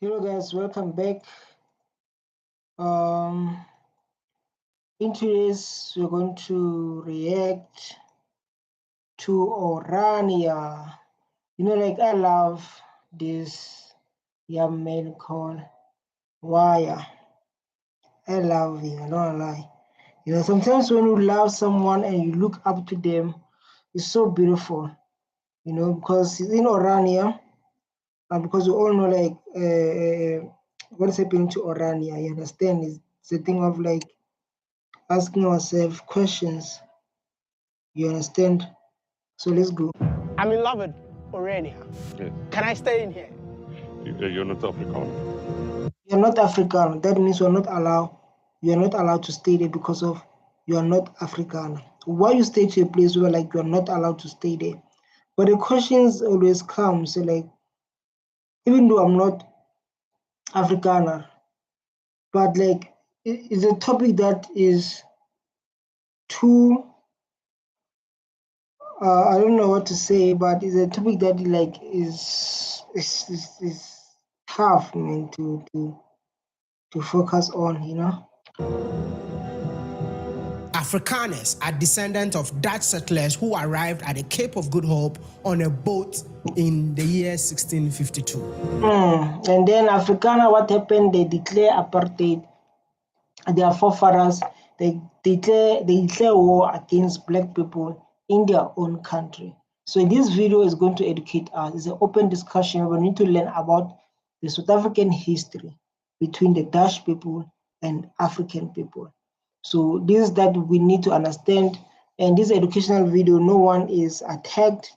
Hello guys, welcome back. Um, in today's we're going to react to Orania. Like I love this young man called Wire. I love him, I don't lie. Sometimes when you love someone and you look up to them, it's so beautiful. Because in Orania, because we all know what is happening to Orania. You understand? It's a thing of like asking ourselves questions. You understand? So let's go. I'm in love with Orania. Yes. Can I stay in here? You're not Afrikaner. You're not African. That means you're not allowed to stay there because of you're not African. Why you stay to a place where like you're not allowed to stay there? But the questions always come. So like, even though I'm not Afrikaner, but like it's a topic that is too I don't know what to say, but it's a topic that like is tough, man, to focus on. Afrikaners are descendants of Dutch settlers who arrived at the Cape of Good Hope on a boat in the year 1652. And then Afrikaner, what happened? They declare apartheid. Their forefathers, they declare war against black people in their own country. So this video is going to educate us. It's an open discussion. We need to learn about the South African history between the Dutch people and African people. So this is that we need to understand. And this educational video, no one is attacked,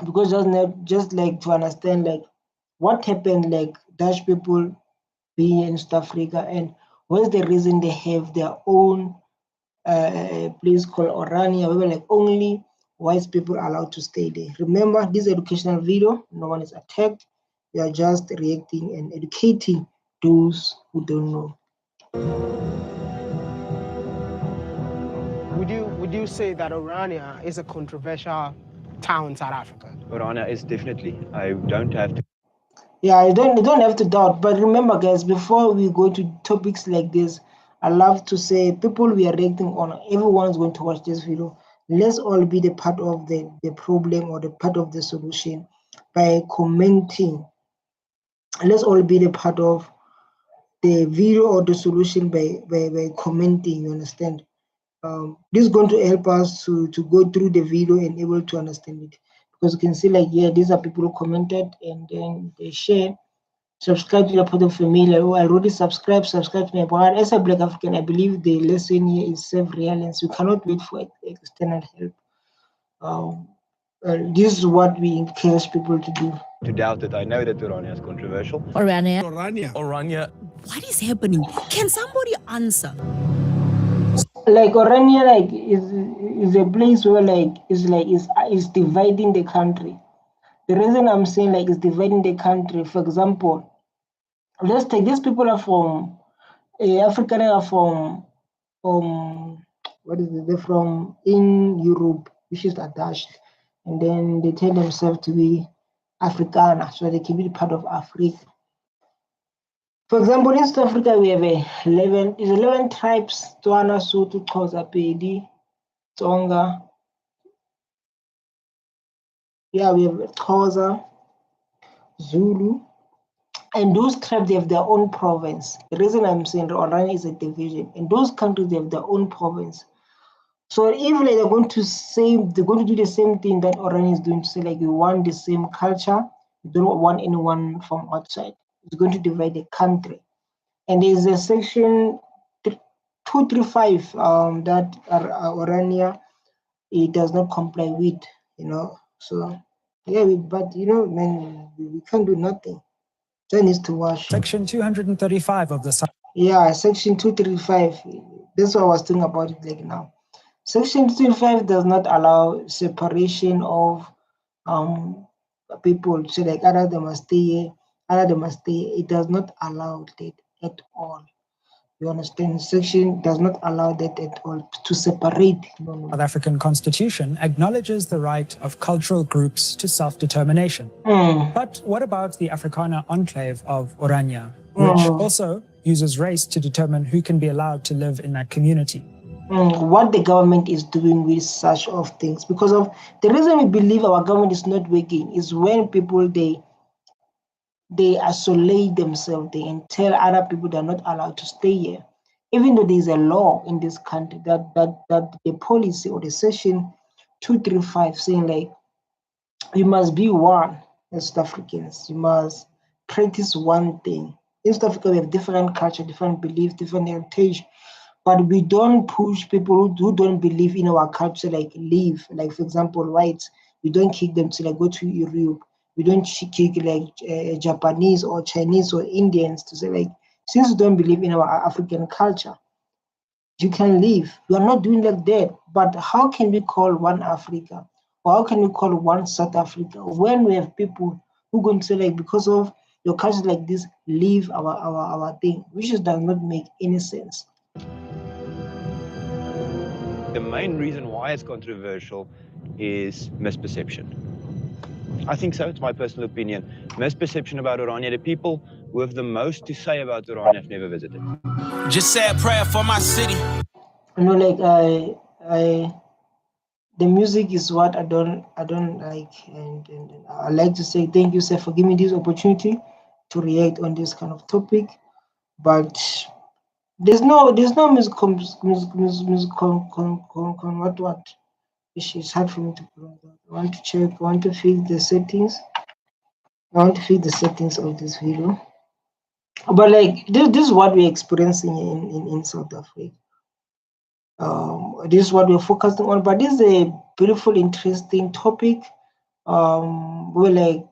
because just like to understand like what happened, like Dutch people being in South Africa, and what's the reason they have their own place called Orania, where like only white people are allowed to stay there. Remember, this educational video, no one is attacked. We are just reacting and educating those who don't know. Would you say that Orania is a controversial town in South Africa? Orania is definitely. I don't have to. Yeah, you don't have to doubt. But remember, guys, before we go to topics like this, I love to say people we are reacting on, everyone's going to watch this video. Let's all be the part of the problem or the part of the solution by commenting. Let's all be the part of the video or the solution by commenting. You understand? This is going to help us to go through the video and able to understand it, because you can see like, yeah, these are people who commented and then they share. Subscribe to the Pot of Familiar. Who already subscribe to my brother. As a Black African, I believe the lesson here is self-reliance. We cannot wait for external help. This is what we encourage people to do. To doubt it, I know that Orania is controversial. Orania. What is happening? Can somebody answer? Like Orania, like is a place where like is dividing the country. The reason I'm saying like it's dividing the country, for example, let's take these people are from African are from what is it? They're from in Europe, which is attached, and then they tell themselves to be Afrikaner, so they can be part of Africa. For example, in South Africa, we have 11 tribes: Tswana, Sotho, Xhosa, Pedi, Tsonga. Yeah, we have Xhosa, Zulu, and those tribes, they have their own province. The reason I'm saying Orania is a division, and those countries, they have their own province. So if like they're going to do the same thing that Orania is doing, to say like you want the same culture, you don't want anyone from outside. It's going to divide the country. And there's a section 235 that Orania it does not comply with, So yeah, but man, we can't do nothing. That needs to wash. Section 235 of the Yeah, section 235. That's what I was thinking about it like now. Section 235 does not allow separation of people. So like either they must stay here, either they must stay. It does not allow that at all. You understand? Section does not allow that at all to separate. No. South African Constitution acknowledges the right of cultural groups to self-determination. But what about the Afrikaner enclave of Orania, which also uses race to determine who can be allowed to live in that community? What the government is doing with such of things, because of the reason we believe our government is not working is when people they isolate themselves, they tell other people they're not allowed to stay here, even though there's a law in this country that the policy or the section 235 saying like you must be one as South Africans, you must practice one thing. In South Africa, we have different culture, different beliefs, different heritage, but we don't push people who don't believe in our culture like leave. Like for example, whites, we don't kick them to like go to Europe. We don't kick like Japanese or Chinese or Indians to say like, since you don't believe in our African culture, you can leave. We are not doing like that. But how can we call one Africa? Or how can we call one South Africa when we have people who going to say like because of your culture like this, leave our thing, which does not make any sense. The main reason why it's controversial is misperception. I think so, it's my personal opinion. Misperception about Orania. The people who have the most to say about Orania have never visited. Just say a prayer for my city. You know, like the music is what I don't like, and I like to say thank you, sir, for giving me this opportunity to react on this kind of topic. But there's no what it's hard for me to put on that. I want to check, I want to fix the settings. I want to fix the settings of this video. But like this is what we're experiencing in South Africa. This is what we're focusing on, but this is a beautiful, interesting topic. Where like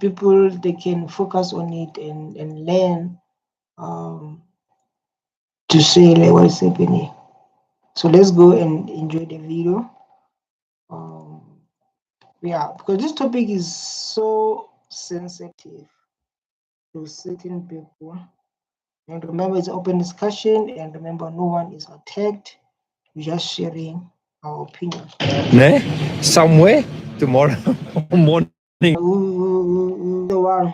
people they can focus on it and learn to see like what is happening. So let's go and enjoy the video. Yeah, because this topic is so sensitive to certain people. And remember, it's open discussion, and remember, no one is attacked. We're just sharing our opinion. Somewhere tomorrow morning. The one.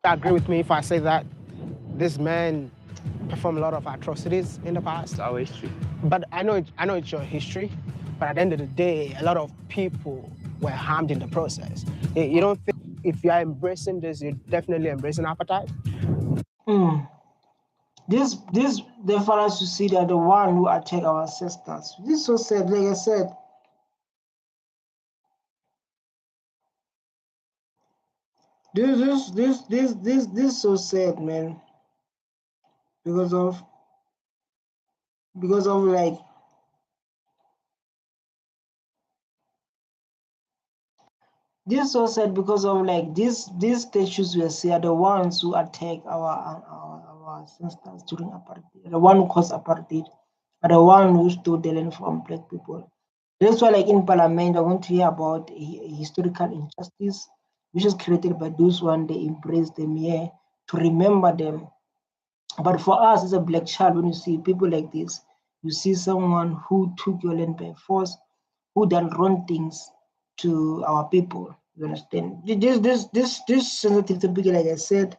Agree with me if I say that this man performed a lot of atrocities in the past. It's our history. But I know it's your history, but at the end of the day, a lot of people were harmed in the process. You don't think if you are embracing this, you're definitely embracing apartheid? The fellows you see, they're the one who attack our ancestors. This is so sad, like I said. This is so sad, man. Because of like this is so sad because of like these statues we see are the ones who attack our ancestors during apartheid. The one who caused apartheid are the one who stole the land from black people. That's why, like in Parliament, I want to hear about historical injustice, which is created by those one they embrace them here to remember them. But for us as a black child, when you see people like this, you see someone who took your land by force, who done wrong things to our people. You understand? This sensitive topic, like I said,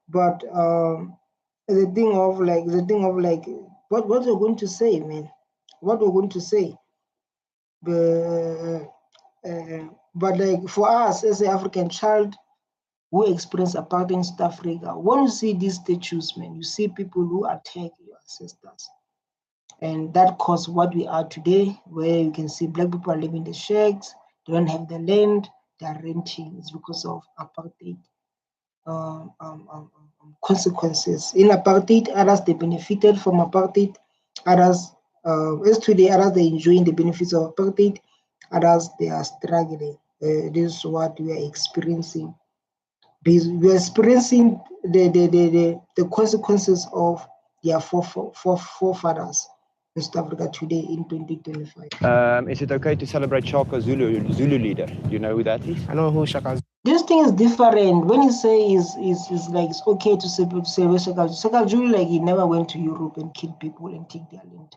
but the thing of like what we're going to say, man. What we're going to say. But like for us as an African child who experience apartheid in South Africa, when you see these statues, man, you see people who attack your ancestors. And that caused what we are today, where you can see black people are living in the shacks, they don't have the land, they are renting. It's because of apartheid consequences. In apartheid, others they benefited from apartheid, others as today, others they enjoying the benefits of apartheid, others they are struggling. This is what we are experiencing. We are experiencing the consequences of their forefathers. West Africa today in 2025. Is it okay to celebrate Shaka Zulu leader? Do you know who that is? I know who Shaka Zulu. This thing is different. When you say is like it's okay to celebrate Shaka Zulu, like he never went to Europe and killed people and take their land,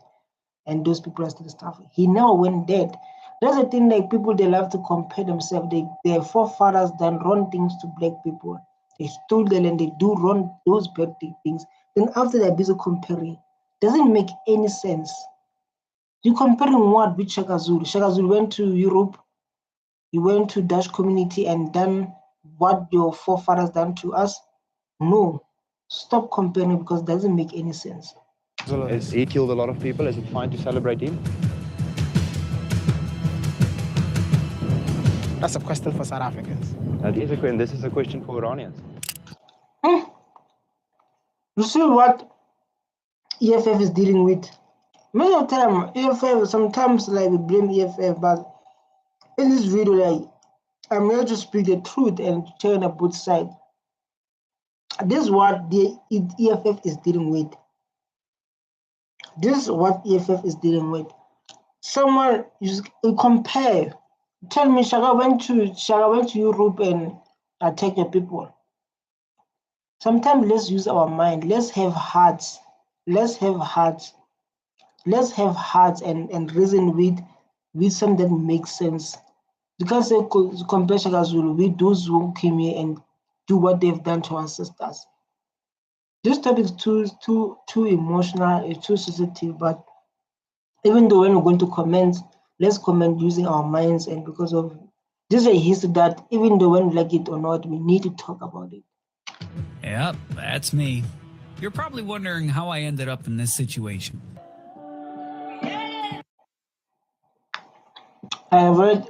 and those people are still stuff. He never went dead. That's the thing. Like people, they love to compare themselves. Their forefathers done wrong things to black people. They stole the land. They do wrong those bad things. Then after they're busy comparing, doesn't make any sense. You're comparing what with Shaka Zulu? Shaka Zulu went to Europe. You went to Dutch community and done what your forefathers done to us? No. Stop comparing because it doesn't make any sense. He killed a lot of people. Is it fine to celebrate him? That's a question for South Africans. That is a question. This is a question for Iranians. You see what EFF is dealing with? Many of the time, EFF, sometimes like we blame EFF, but in this video, like I'm here to speak the truth and turn on both sides. This is what the EFF is dealing with. This is what EFF is dealing with. Someone you compare. Tell me, Shaka went to Europe and attack the people. Sometimes let's use our mind. Let's have hearts. Let's have hearts. Let's have hearts and reason with something that makes sense. You can't say compare Shaka Zulu with those who came here and do what they've done to our sisters. This topic is too emotional, it's too sensitive, but even though when we're going to comment, let's comment using our minds, and because of this is a history that even though when we like it or not, we need to talk about it. Yep, that's me. You're probably wondering how I ended up in this situation. I avoid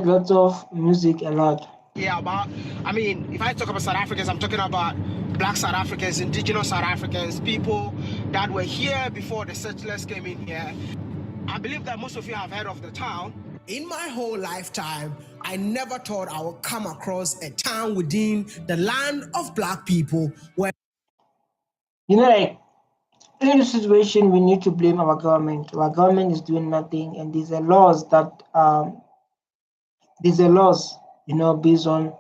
lots of music a lot. Yeah, but I mean, if I talk about South Africans, I'm talking about Black South Africans, indigenous South Africans, people that were here before the settlers came in here. I believe that most of you have heard of the town. In my whole lifetime, I never thought I would come across a town within the land of Black people where... You know, like, in this situation, we need to blame our government. Our government is doing nothing, and these are laws that, you know, based on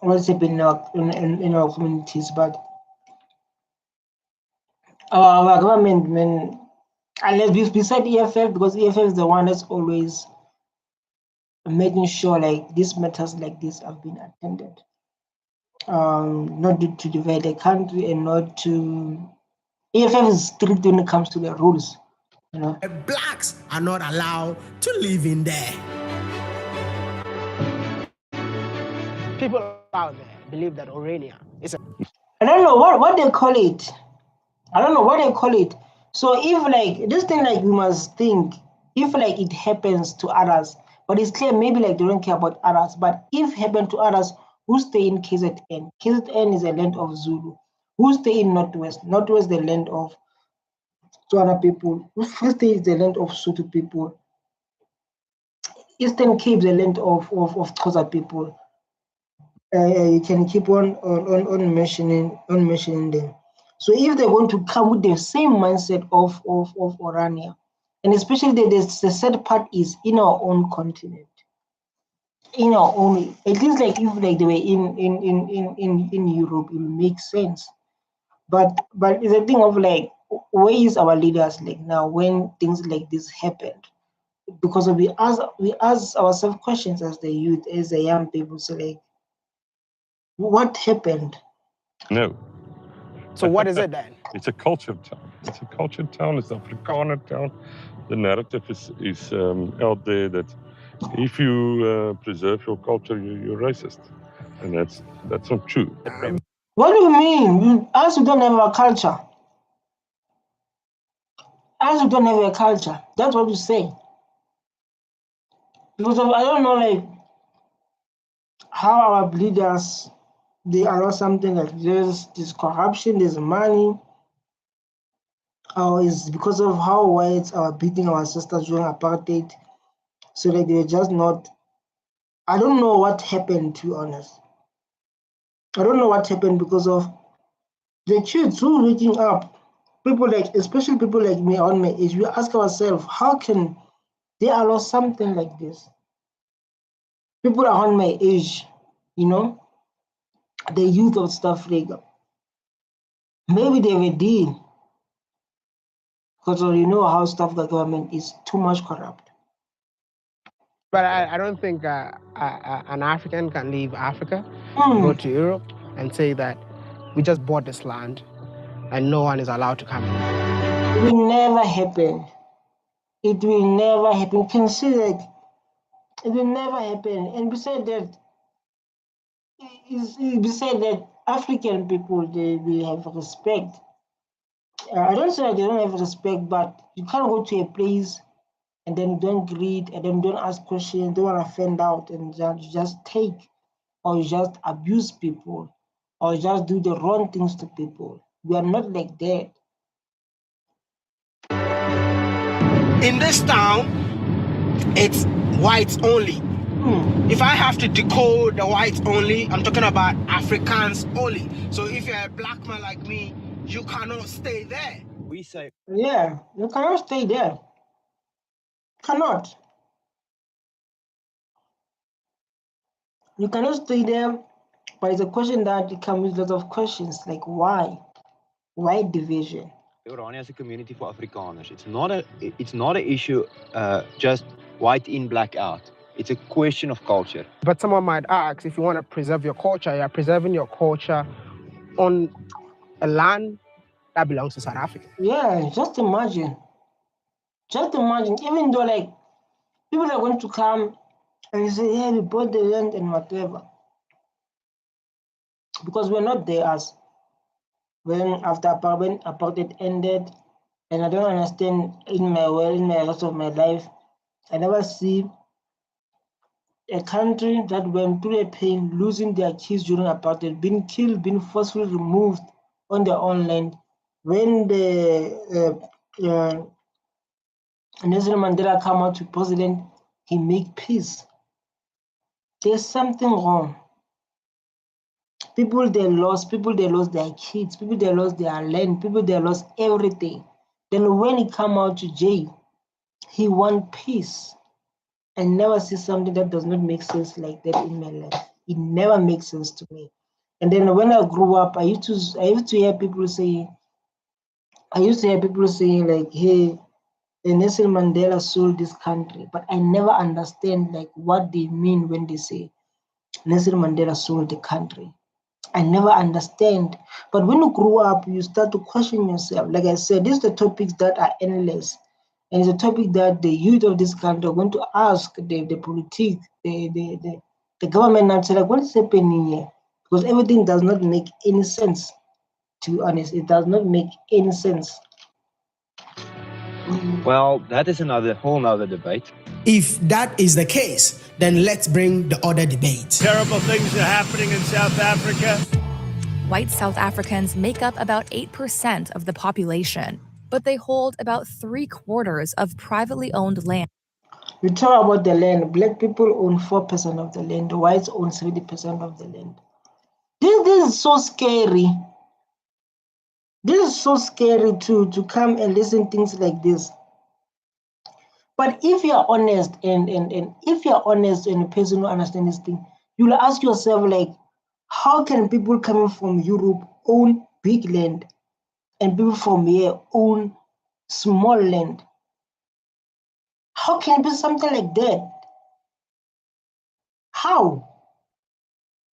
what's happening in our communities. But our government, man, unless beside EFF, because EFF is the one that's always making sure like these matters like this have been attended. Not to divide the country and not to... EFF is strict when it comes to the rules. You know, Blacks are not allowed to live in there. People out there believe that Orania is a... I don't know what they call it. I don't know what they call it. So if like this thing, like we must think, if like it happens to others, but it's clear maybe like they don't care about others, but if it happen to others, who stay in KZN? KZN is a land of Zulu. Who stay in Northwest? Northwest the land of Tswana people. Who stay is the land of Sotho people. Eastern Cape the land of Xhosa people. You can keep on mentioning them. So if they're going to come with the same mindset of Orania, and especially the sad part is in our own continent, in our own, at least like if like they were in Europe, it will make sense. But it's a thing of like, where is our leaders like now when things like this happened? Because we ask ourselves questions as the youth, as the young people, so like, what happened? No. So what is it then? It's a culture town. It's a culture town. It's an Afrikaner town. The narrative is out there that if you preserve your culture, you're racist, and that's not true. What do you mean? Us we don't have a culture. Us we don't have a culture. That's what you say. Because I don't know like how our leaders, they allow something like this. There's corruption. There's money. Or is because of how whites are beating our sisters during apartheid. So like they were just not... I don't know what happened, to be honest. I don't know what happened because of the kids who waking up people like, especially people like me on my age, we ask ourselves, how can they allow something like this? People around my age, you know, the youth of South Africa, maybe they have a deal, because you know how South Africa government is too much corrupt. But I don't think an African can leave Africa, go to Europe, and say that we just bought this land and no one is allowed to come in. It will never happen. It will never happen. You can see that it will never happen. And besides that, African people, they have respect. I don't say that they don't have respect, but you can't go to a place and then you don't greet and then you don't ask questions, don't want to find out, and you just take, or you just abuse people, or you just do the wrong things to people. We are not like that. In this town, it's whites only. If I have to decode the whites only, I'm talking about Afrikaans only. So if you're a black man like me, you cannot stay there. We say, yeah, you cannot stay there. Cannot. You cannot stay there, but it's a question that becomes a lot of questions, like why? Why division? Orania is a community for Afrikaners. It's not an issue just white in, black out. It's a question of culture. But someone might ask, if you want to preserve your culture, you're preserving your culture on a land that belongs to South Africa. Yeah, just imagine. Just imagine, even though like people are going to come and say, yeah, we bought the land and whatever. Because we're not there as when apartheid ended, and I don't understand in my rest of my life, I never see a country that went through a pain, losing their kids during apartheid, being killed, being forcefully removed on their own land. When the Nelson Mandela come out to president, he make peace. There's something wrong. People they lost their kids, people they lost their land, people they lost everything. Then when he come out to jail, he want peace. I never see something that does not make sense like that in my life. It never makes sense to me. And then when I grew up, I used to hear people saying like, hey, Nelson Mandela sold this country, but I never understand like what they mean when they say Nelson Mandela sold the country. I never understand. But when you grow up, you start to question yourself. Like I said, these are the topics that are endless. And it's a topic that the youth of this country are going to ask the politics, the government now, say, like, what is happening here? Because everything does not make any sense. To be honest, it does not make any sense. Well, that is whole nother debate. If that is the case, then let's bring the other debate. Terrible things are happening in South Africa. White South Africans make up about 8% of the population, but they hold about 3/4 of privately owned land. We talk about the land. Black people own 4% of the land. The whites own 70% of the land. This is so scary. This is so scary to come and listen to things like this. But if you're honest and if you're honest and a person who understands this thing, you'll ask yourself, like, how can people coming from Europe own big land and people from here own small land? How can it be something like that? How?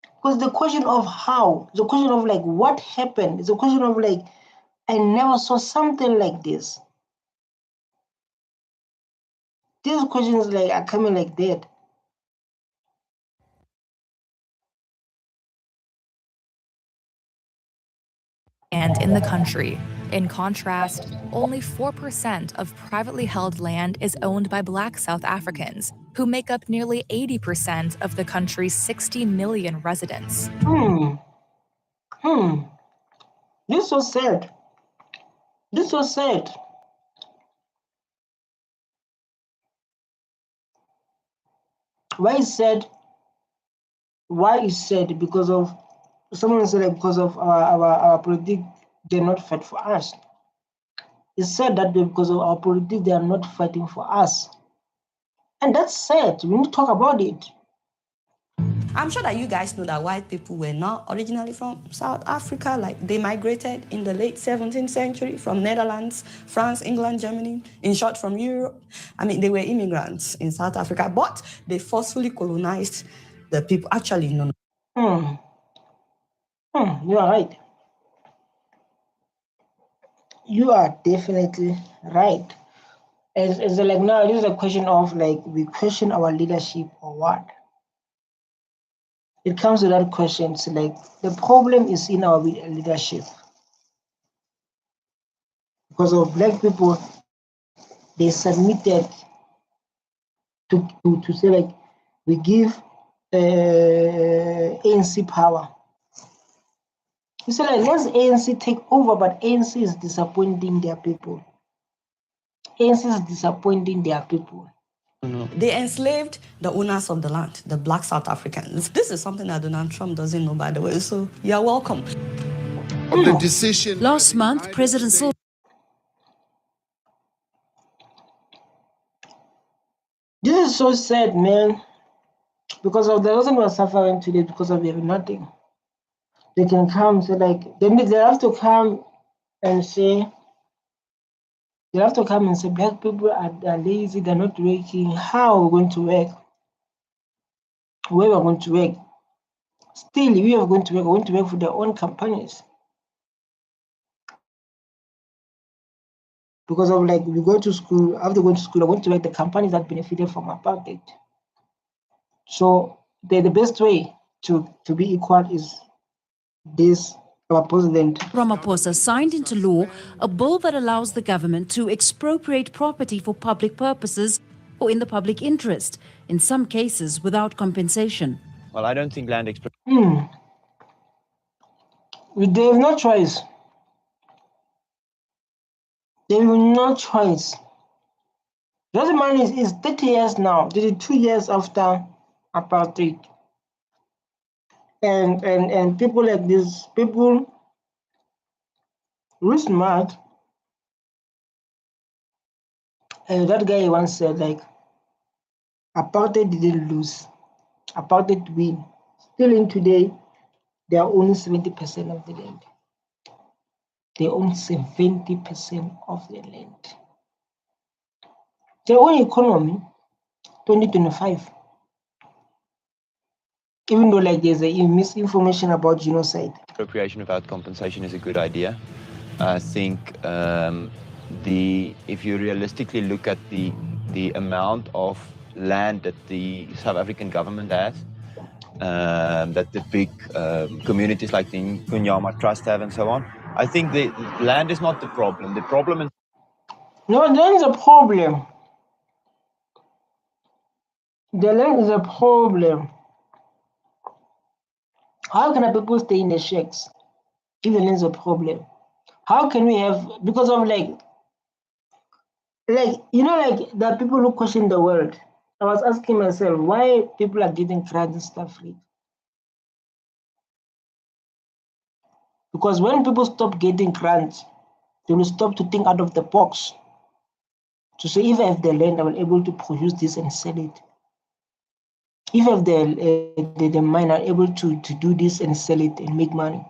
Because the question of how, the question of like what happened, is a question of like, I never saw something like this. These questions like are coming like that. And in the country. In contrast, only 4% of privately held land is owned by Black South Africans, who make up nearly 80% of the country's 60 million residents. This was sad. This was sad. Why is sad? Why is sad? Because of someone said, like, because of our politics, they're not fit for us. It's sad that because of our politics, they are not fighting for us. And that's sad. We need to talk about it. I'm sure that you guys know that white people were not originally from South Africa. Like, they migrated in the late 17th century from Netherlands, France, England, Germany, in short, from Europe. I mean, they were immigrants in South Africa, but they forcefully colonized the people. Actually, no. You are right. You are definitely right. It's like now, this is a question of like we question our leadership or what? It comes to that question. It's like the problem is in our leadership. Because of black people, they submitted to say like we give ANC power. You say like let's ANC take over, but ANC is disappointing their people. ANC is disappointing their people. They enslaved the owners of the land, the black South Africans. This is something that Donald Trump doesn't know, by the way, so you're welcome. The decision. Last month, President Silva. This is so sad, man. Because of the reason we're suffering today, because of nothing. They can come say like they have to come and say black people are lazy, they're not working. How are we going to work? Where we're going to work? Still, we are going to work. We're going to work for their own companies. Because of like we go to school, after going to school, I want to work the companies that benefited from apartheid. So the best way to be equal is this. Our president Ramaphosa signed into law a bill that allows the government to expropriate property for public purposes or in the public interest, in some cases without compensation. Well, I don't think land expropriation. They have no choice. They have no choice. The money is 30 years now, 32 years after apartheid. And people like this, people who smart, and that guy once said like, apartheid didn't lose, apartheid win. Still in today, they are only 70% of the land. They own 70% of the land. Their own economy, 2025. Even though like there's a misinformation about genocide. Expropriation without compensation is a good idea. I think if you realistically look at the amount of land that the South African government has, that the big communities like the Kunyama Trust have and so on, I think the land is not the problem. The problem is... No, land is a problem. The land is a problem. How can people stay in the shacks if the land is a problem? How can we have, because of like you know, like there are people who question the world. I was asking myself why people are getting grants and stuff free. Because when people stop getting grants, they will stop to think out of the box. To say, if I have the land, I will be able to produce this and sell it. If I have the mine, I'm able to do this and sell it and make money.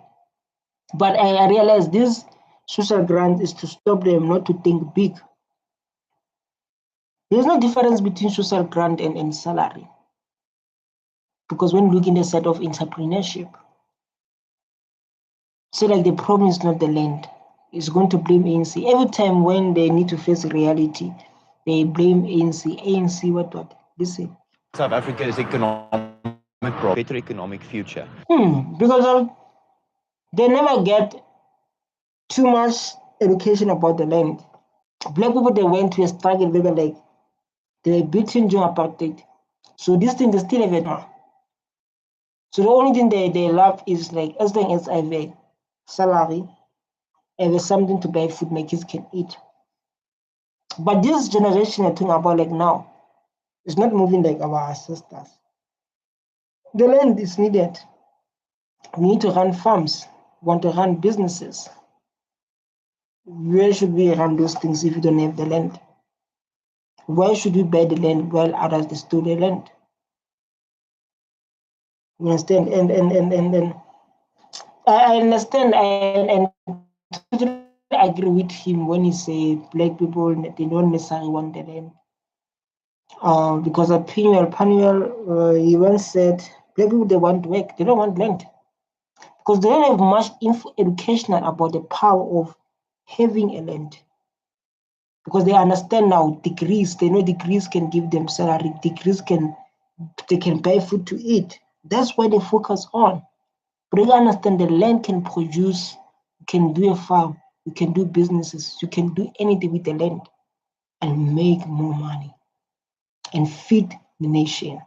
But I realized this social grant is to stop them not to think big. There's no difference between social grant and salary. Because when looking at the side of entrepreneurship, so like the problem is not the land. It's going to blame ANC. Every time when they need to face reality, they blame ANC. ANC, what? Listen. South Africa is economic problem, better economic future. Because they never get too much education about the land. Black people, they went to a struggle, they were like, they were beaten during apartheid. So this thing, they still have it now. So the only thing they love is like, as long as I have a salary, I have something to buy food my kids can eat. But this generation I'm talking about like now, it's not moving like our ancestors. The land is needed. We need to run farms. We want to run businesses. where should we run those things if you don't have the land? Why should we buy the land while others they steal the land? You understand? And I understand and totally agree with him when he say black people they don't necessarily want the land. Because Panuel, he once said black people they want work, they don't want land. Because they don't have much educational about the power of having a land. Because they understand now degrees, they know degrees can give them salary, degrees they can buy food to eat. That's why they focus on. But they understand the land can produce, you can do a farm, you can do businesses, you can do anything with the land and make more money and feed the nation.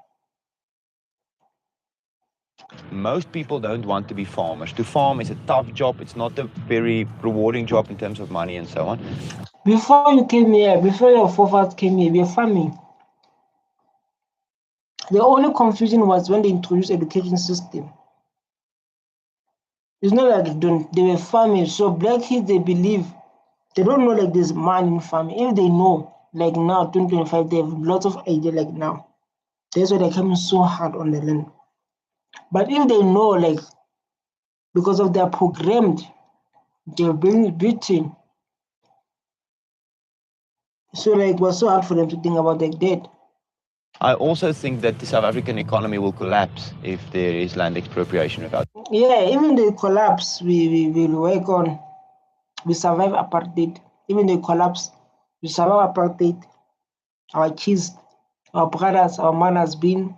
Most people don't want to be farmers. To farm is a tough job. It's not a very rewarding job in terms of money and so on. Before you came here, before your forefathers came here, we were farming. The only confusion was when they introduced education system. It's not like they were farming. So black kids, they believe, they don't know like there's money in farming. If they know, like now, 2025, they have lots of idea like now. That's why they're coming so hard on the land. But if they know, like, because of their programmed, they're being beaten. So like, it was so hard for them to think about like that. I also think that the South African economy will collapse if there is land expropriation without. Yeah, even the collapse, we will work on. We survive apartheid. Even the collapse, we survive apartheid. Our kids, our brothers, our mothers been.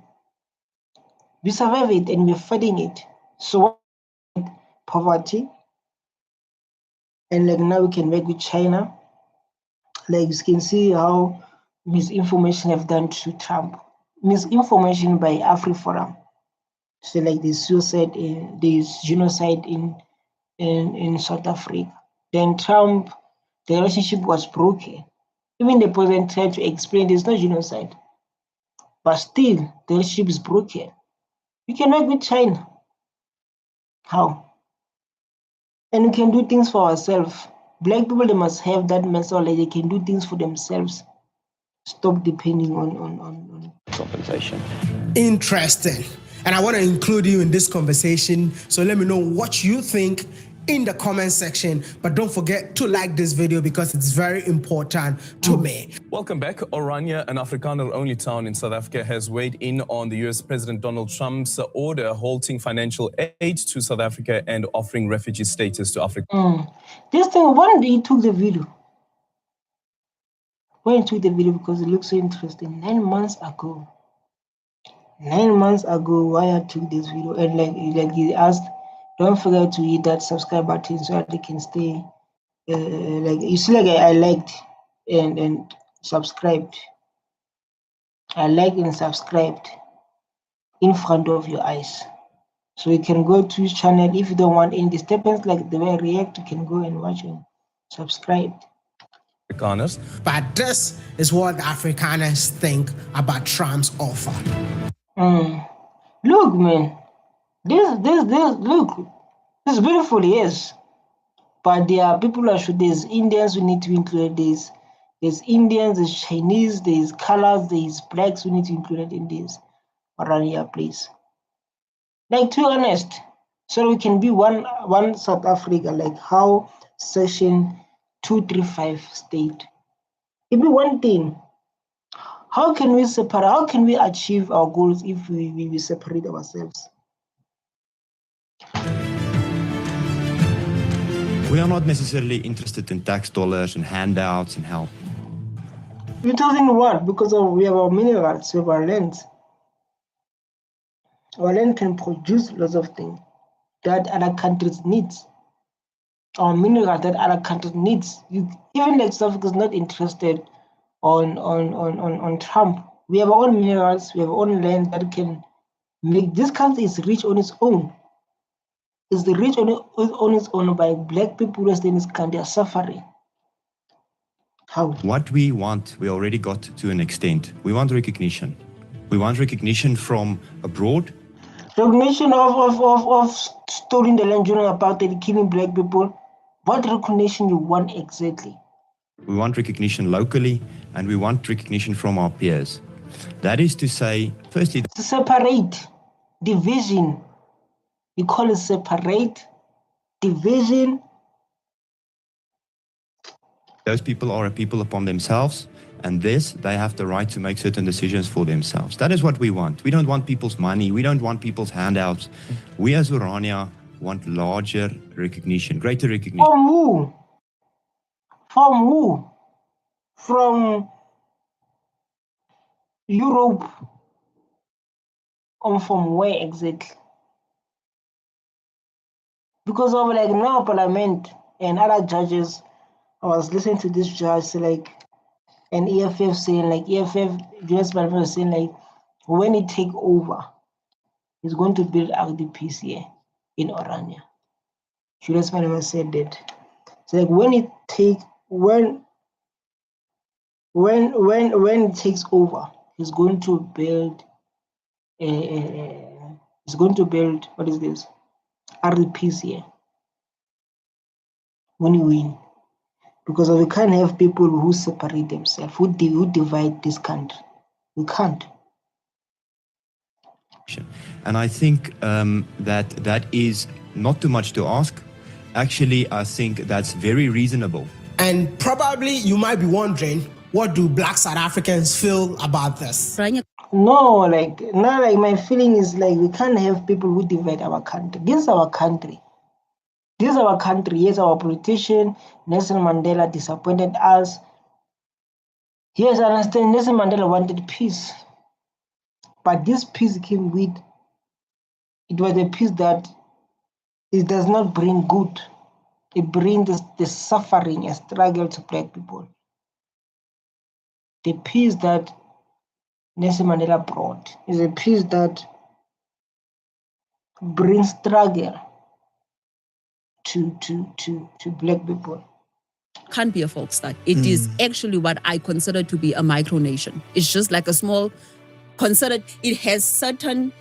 We survive it and we're fighting it. So poverty, and like now we can work with China. Like you can see how misinformation have done to Trump. Misinformation by AfriForum. So like the suicide, there's genocide in South Africa. Then Trump, the relationship was broken. Even the president tried to explain there's no genocide. But still, the relationship is broken. We can work with China. How? And we can do things for ourselves. Black people, they must have that mental like they can do things for themselves. Stop depending on compensation. Interesting. And I want to include you in this conversation. So let me know what you think in the comment section. But don't forget to like this video because it's very important to me. Welcome back. Orania, an Afrikaner-only town in South Africa, has weighed in on the US President Donald Trump's order halting financial aid to South Africa and offering refugee status to Africa. This thing, when he took the video? When he took the video, because it looks so interesting. 9 months ago. 9 months ago, why I took this video, and like he asked, don't forget to hit that subscribe button so that they can stay. Like you see, like I liked and subscribed. I liked and subscribed in front of your eyes, so you can go to his channel. If you don't want any disturbance, like the way I react, you can go and watch and subscribe. Afrikaners. But this is what the Afrikaners think about Trump's offer. Look, man, look, it's beautiful, yes, but there are people that should. There's Indians who need to include this. There's Indians, there's Chinese, there's colors, there's blacks who need to include in this Orania place. Like, to be honest, so we can be one South Africa, like how Section 235 state. It'd be one thing. How can we separate? How can we achieve our goals if we separate ourselves? We are not necessarily interested in tax dollars and handouts and help. You're talking what? Because we have our minerals, we have our land. Our land can produce lots of things that other countries need. Our minerals that other countries need. Even like South Africa is not interested on Trump. We have our own minerals, we have our own land that can make this country is rich on its own. It's the rich on its own by black people who in this country are suffering. How? What we want, we already got to an extent. We want recognition. We want recognition from abroad. Recognition of stealing the land during apartheid, killing black people. What recognition you want exactly? We want recognition locally, and we want recognition from our peers. That is to say, firstly, to separate, division. You call it separate, division. those people are a people upon themselves, and this, they have the right to make certain decisions for themselves. That is what we want. We don't want people's money. We don't want people's handouts. We as Orania want larger recognition, greater recognition. From who? From who? From Europe? Or from where exactly? Because of like now Parliament and other judges, I was listening to this judge like, and EFF saying like, US Parliament was saying like, when he take over, he's going to build IDPs here in Orania. US Parliament said that. So like when it takes over, he's going to build what is this? RDPs here when you win. Because we can't have people who separate themselves, who divide this country. We can't. And I think that is not too much to ask. Actually, I think that's very reasonable. And probably you might be wondering, what do Black South Africans feel about this? No, like my feeling is like we can't have people who divide our country. This is our country. This is our country. Yes, our politician, Nelson Mandela, disappointed us. Yes, I understand Nelson Mandela wanted peace. But this peace came with, it was a peace that it does not bring good. It brings the suffering and struggle to Black people. The peace that Nelson Mandela brought is a peace that brings struggle to Black people. Can't be a false start. It is actually what I consider to be a micronation. It's just like a small, considered, it has certain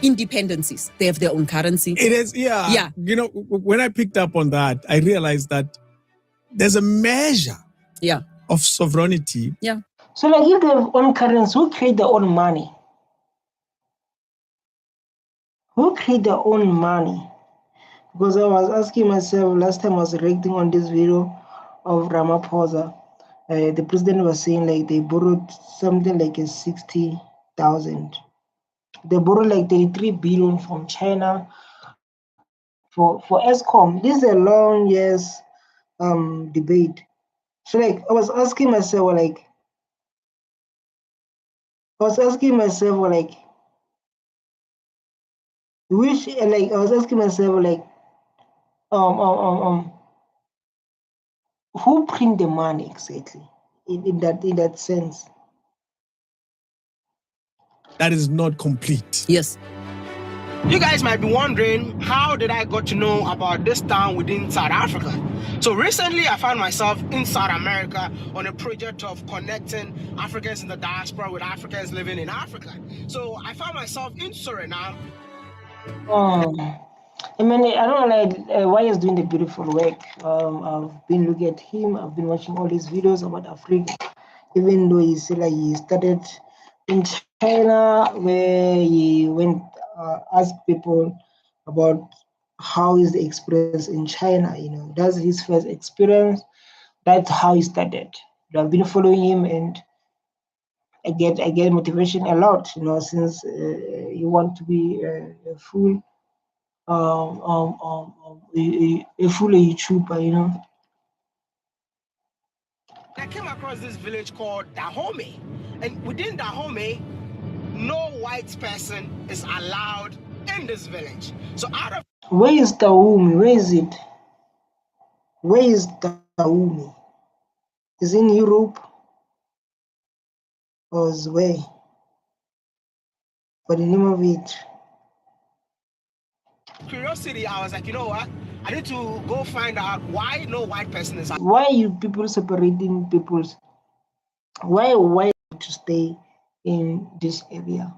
independencies. They have their own currency. It is, yeah. Yeah. You know, when I picked up on that, I realized that there's a measure of sovereignty. Yeah. So like if they have own currency, who create their own money? Who create their own money? Because I was asking myself last time I was reacting on this video of Ramaphosa, the president was saying like they borrowed something like a 60,000. They borrowed like 33 billion from China for ESCOM. This is a long years debate. So like I was asking myself like who print the money exactly in that sense? That is not complete. Yes. You guys might be wondering, how did I got to know about this town within South Africa? So recently I found myself in South America on a project of connecting Africans in the diaspora with Africans living in Africa. So I found myself in Suriname. I mean, I don't know like why he's doing the beautiful work. I've been looking at him. I've been watching all his videos about Africa, even though he said like he started in China, where he went asked people about how is the experience in China. You know, that's his first experience. That's how he started. I've been following him, and I get motivation a lot. You know, since you want to be a full YouTuber, you know. I came across this village called Dahomey, and within Dahomey, no white person is allowed in this village. So out of where is Dahomey? Where is it? Where is Dahomey? Is it in Europe or is where? For the name of it. curiosity, I was like, you know what? I need to go find out why no white person is. Why are you people separating peoples? Why to stay in this area?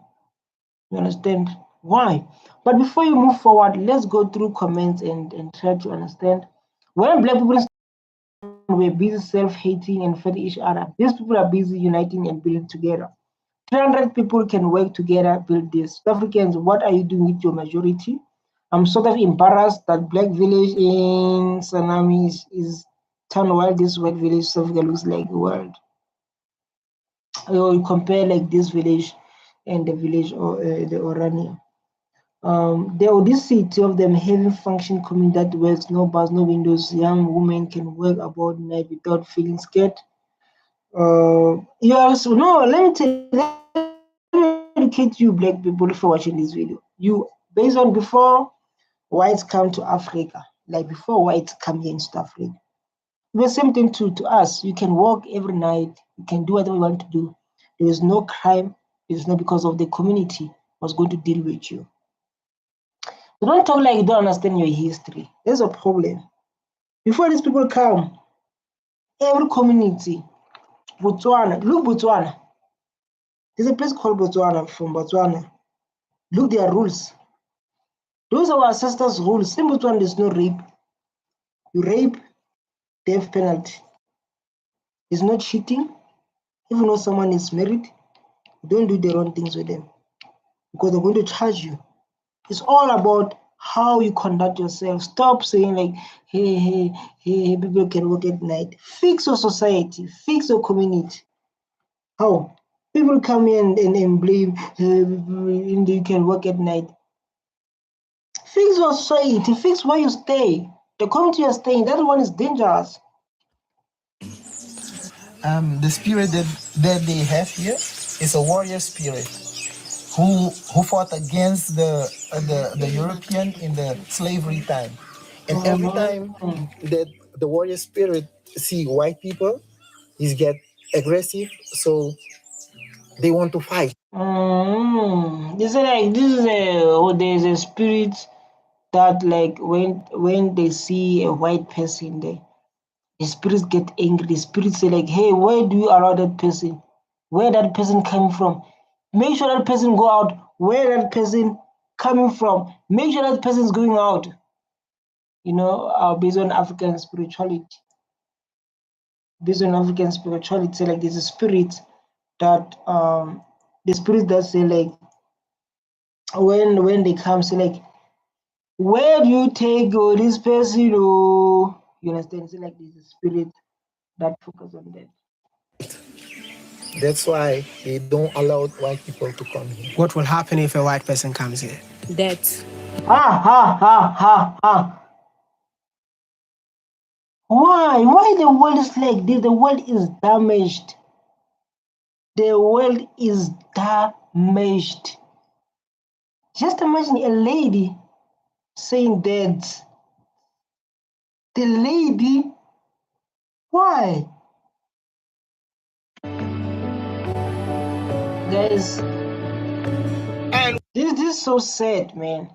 You understand? Why? But before you move forward, let's go through comments and try to understand. When black people were busy self-hating and fighting each other, these people are busy uniting and building together. 300 people can work together, build this. South Africans, what are you doing with your majority? I'm sort of embarrassed that black village in Tsunami is town while this white village South Africa looks like the world. You compare like this village and the village or the Orania. The audacity of them having function community that works, no bars, no windows. Young women can work about night without feeling scared. You also no. Let me educate you, black people, for watching this video. You based on before whites come to Africa, like before whites come here in South Africa. The same thing to us. You can walk every night. You can do whatever you want to do. There is no crime. It's not because of the community was going to deal with you. So don't talk like you don't understand your history. There's a problem. Before these people come, every community, Botswana, look Botswana. There's a place called Botswana from Botswana. Look their rules. Those are our ancestors' rules. In Botswana, there's no rape. You rape, death penalty. There's no cheating. Even though someone is married, don't do the wrong things with them because they're going to charge you. It's all about how you conduct yourself. Stop saying like, hey, people can work at night. Fix your society. Fix your community. How? People come in and blame, you can work at night. Fix your society. Fix where you stay. The community you're staying, that one is dangerous. The spirit that they have here is a warrior spirit who fought against the European in the slavery time. And every time that the warrior spirit see white people, he get aggressive, so they want to fight. They say like there's a spirit that like when they see a white person there, the spirits get angry. The spirits say like, hey, where do you allow that person? Where that person coming from? Make sure that person go out. Where that person coming from? Make sure that person is going out. You know, based on African spirituality. Based on African spirituality, say like there's a spirit that the spirit that say like when they come, say like, where do you take this person? Oh, you understand? Say like there's a spirit that focus on that. That's why they don't allow white people to come here. What will happen if a white person comes here? That. Why the world is like this? The world is damaged. The world is damaged. Just imagine a lady saying that. The lady, why? Guys, and this is so sad, man.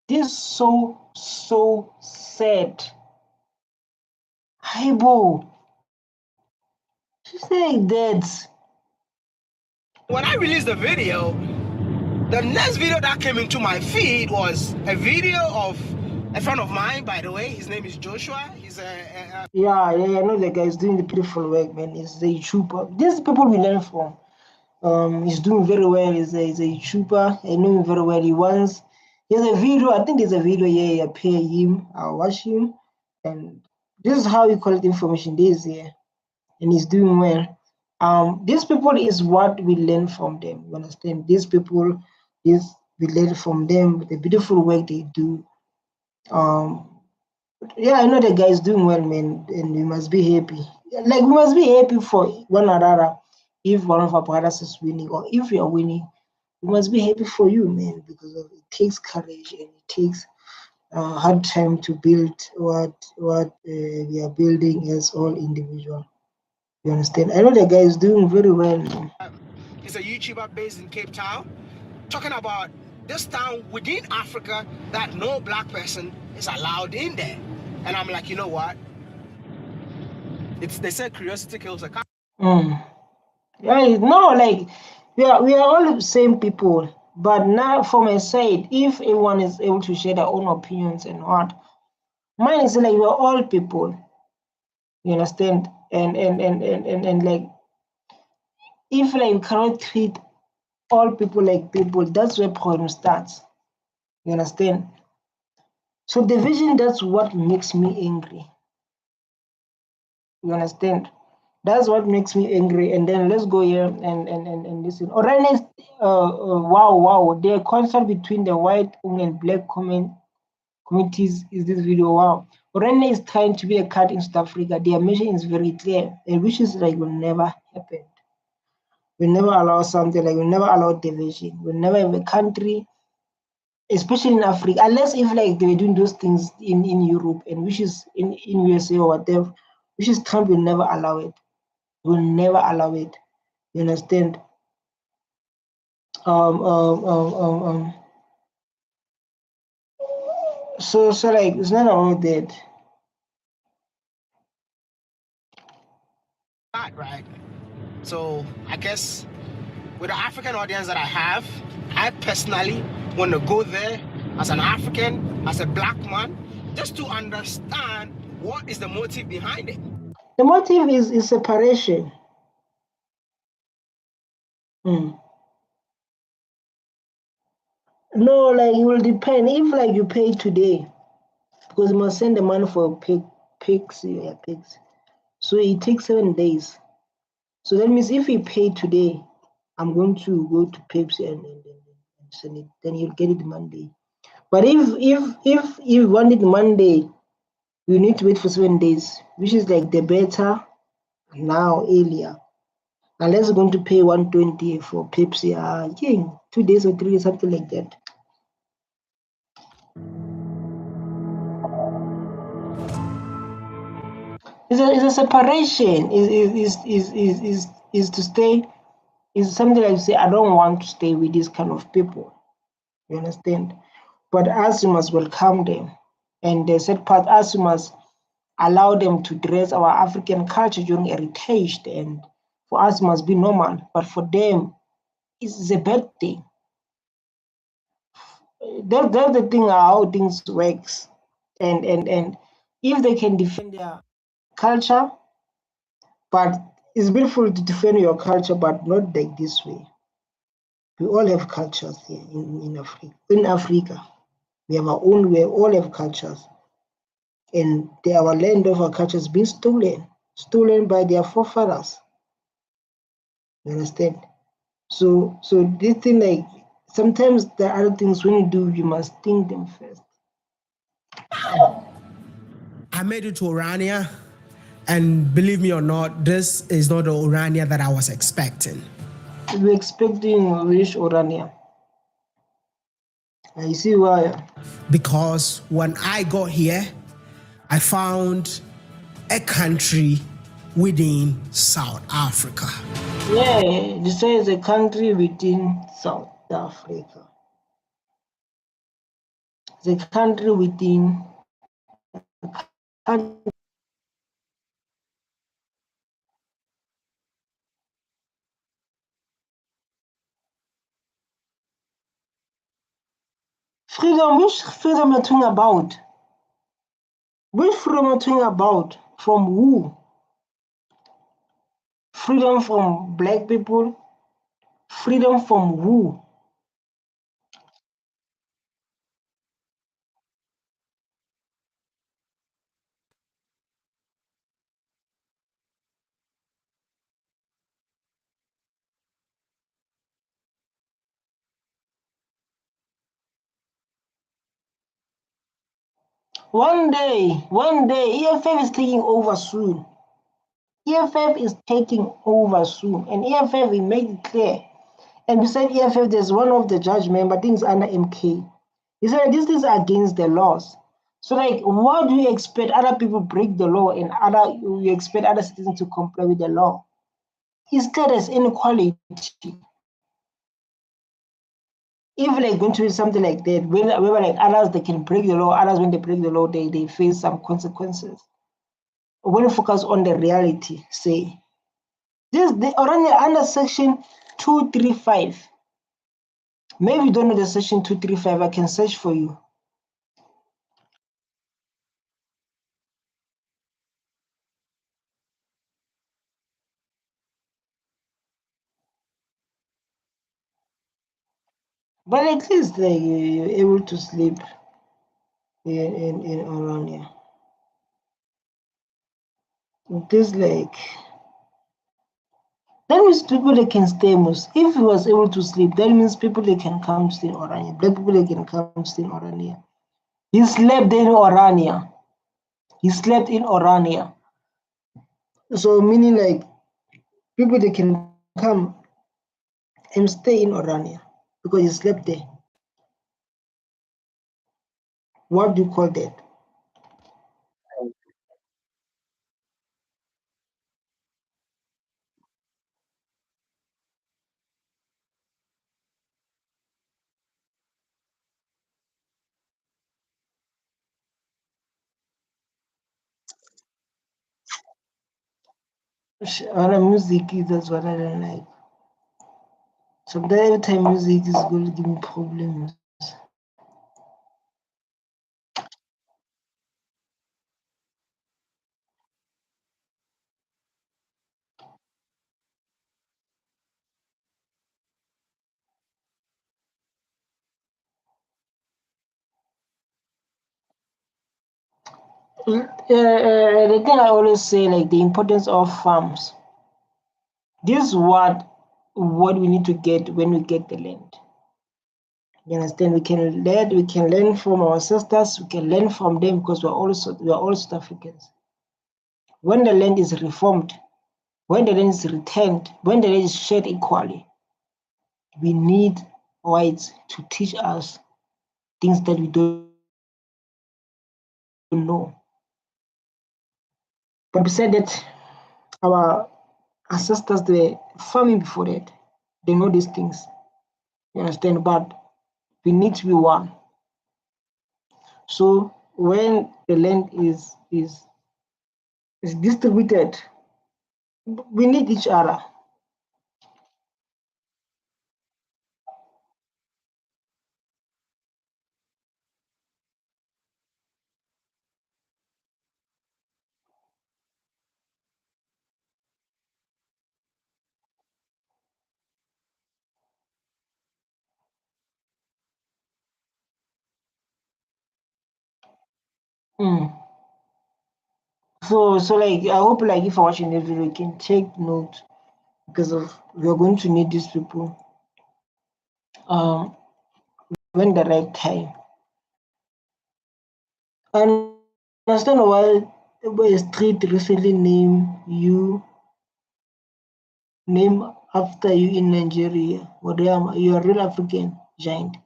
This is so sad. Haibo, she's like that. When I released the video, the next video that came into my feed was a video of a friend of mine, by the way. His name is Joshua. He's Yeah, I know the guy is doing the beautiful work, man. He's the YouTuber. These people we learn from. He's doing very well. He's a YouTuber. I know him very well. He has a video. I think there's a video here. I pay him. I'll watch him. And this is how we collect information. This here, and he's doing well. These people is what we learn from them. You understand? These people we learn from them. The beautiful work they do. Yeah, I know the guy is doing well, man, and we must be happy. Like we must be happy for one another. If one of our brothers is winning, or if we are winning, we must be happy for you, man, because it takes courage and it takes hard time to build what we are building as all individuals. You understand? I know the guy is doing very well, man. He's a YouTuber based in Cape Town, talking about this town within Africa that no black person is allowed in there. And I'm like, you know what? They said curiosity kills a cat. Yeah, no, like we are all the same people. But now, for my side, if everyone is able to share their own opinions and what, mine is like we're all people. You understand? And like, if like we cannot treat all people like people, that's where problem starts. You understand? So division, that's what makes me angry. You understand? That's what makes me angry. And then let's go here and listen. Orania, wow, the contrast between the white and black communities is this video. Wow. Orania is trying to be a cut in South Africa. Their mission is very clear, and which is like will never happen. We never allow something like we never allow division. We never have a country, especially in Africa, unless if like they were doing those things in Europe and which is in USA or whatever, which is Trump will never allow it. Will never allow it. You understand? So like it's not about that. Right. So I guess with the African audience that I have, I personally want to go there as an African, as a black man, just to understand what is the motive behind it. The motive is separation. No, like it will depend. If like you pay today, because you must send the money for pigs. So it takes 7 days. So that means if you pay today, I'm going to go to Pepsi and send it. Then you'll get it Monday. But if you want it Monday, you need to wait for 7 days, which is like the better now earlier. Unless you're going to pay 120 for Pepsi, 2 days or 3 days, something like that. It's a separation. Is to stay. Is something like you say. I don't want to stay with these kind of people. You understand? But us, you must welcome them, and the sad part, us, you must allow them to dress our African culture during heritage, and for us, it must be normal. But for them, it's a bad thing. That's the thing how things works, and if they can defend their culture, but it's beautiful to defend your culture, but not like this way. We all have cultures here in Africa. In Africa, we have our own way. All have cultures, and our land of our culture has been stolen by their forefathers. You understand? So this thing, like sometimes the other things when you do, you must think them first. I made it to Orania, and believe me or not, this is not the Orania that I was expecting. We're expecting which Orania? I see why. Because when I got here, I found a country within South Africa. Yeah, this is a country within South Africa. It's a country within a country. Freedom, which freedom are you talking about? Which freedom are you talking about? From who? Freedom from black people? Freedom from who? One day, EFF is taking over soon. EFF is taking over soon, and EFF will make it clear. And beside EFF, there's one of the judge member, things under MK. He said this is against the laws. So, like, what do you expect? Other people break the law, and you expect other citizens to comply with the law? Instead, there's inequality. If like going to be something like that, where like others they can break the law, others when they break the law they face some consequences. When you focus on the reality, say this the Orania under section 235. Maybe you don't know the section 235. I can search for you. But at least like you're able to sleep in Orania. This like that means people they can stay most. If he was able to sleep, that means people they can come stay in Orania. Black people they can come stay in Orania. He slept in Orania. He slept in Orania. So meaning like people they can come and stay in Orania because he slept there. What do you call that? Music that's what I don't like. Sometimes every time music is going to give me problems. The thing I always say, like the importance of farms. This is what we need to get when we get the land. You understand? We can learn from our sisters. We can learn from them because we are all South Africans. When the land is reformed, when the land is returned, when the land is shared equally, we need whites to teach us things that we don't know. But besides that, our ancestors they were farming before that. They know these things. You understand? But we need to be one. So when the land is distributed, we need each other. Mm. So like I hope like if you're watching this video, you can take note because we're going to need these people when the right time. I understand why a street recently named after you in Nigeria. Orania, you're a real African giant.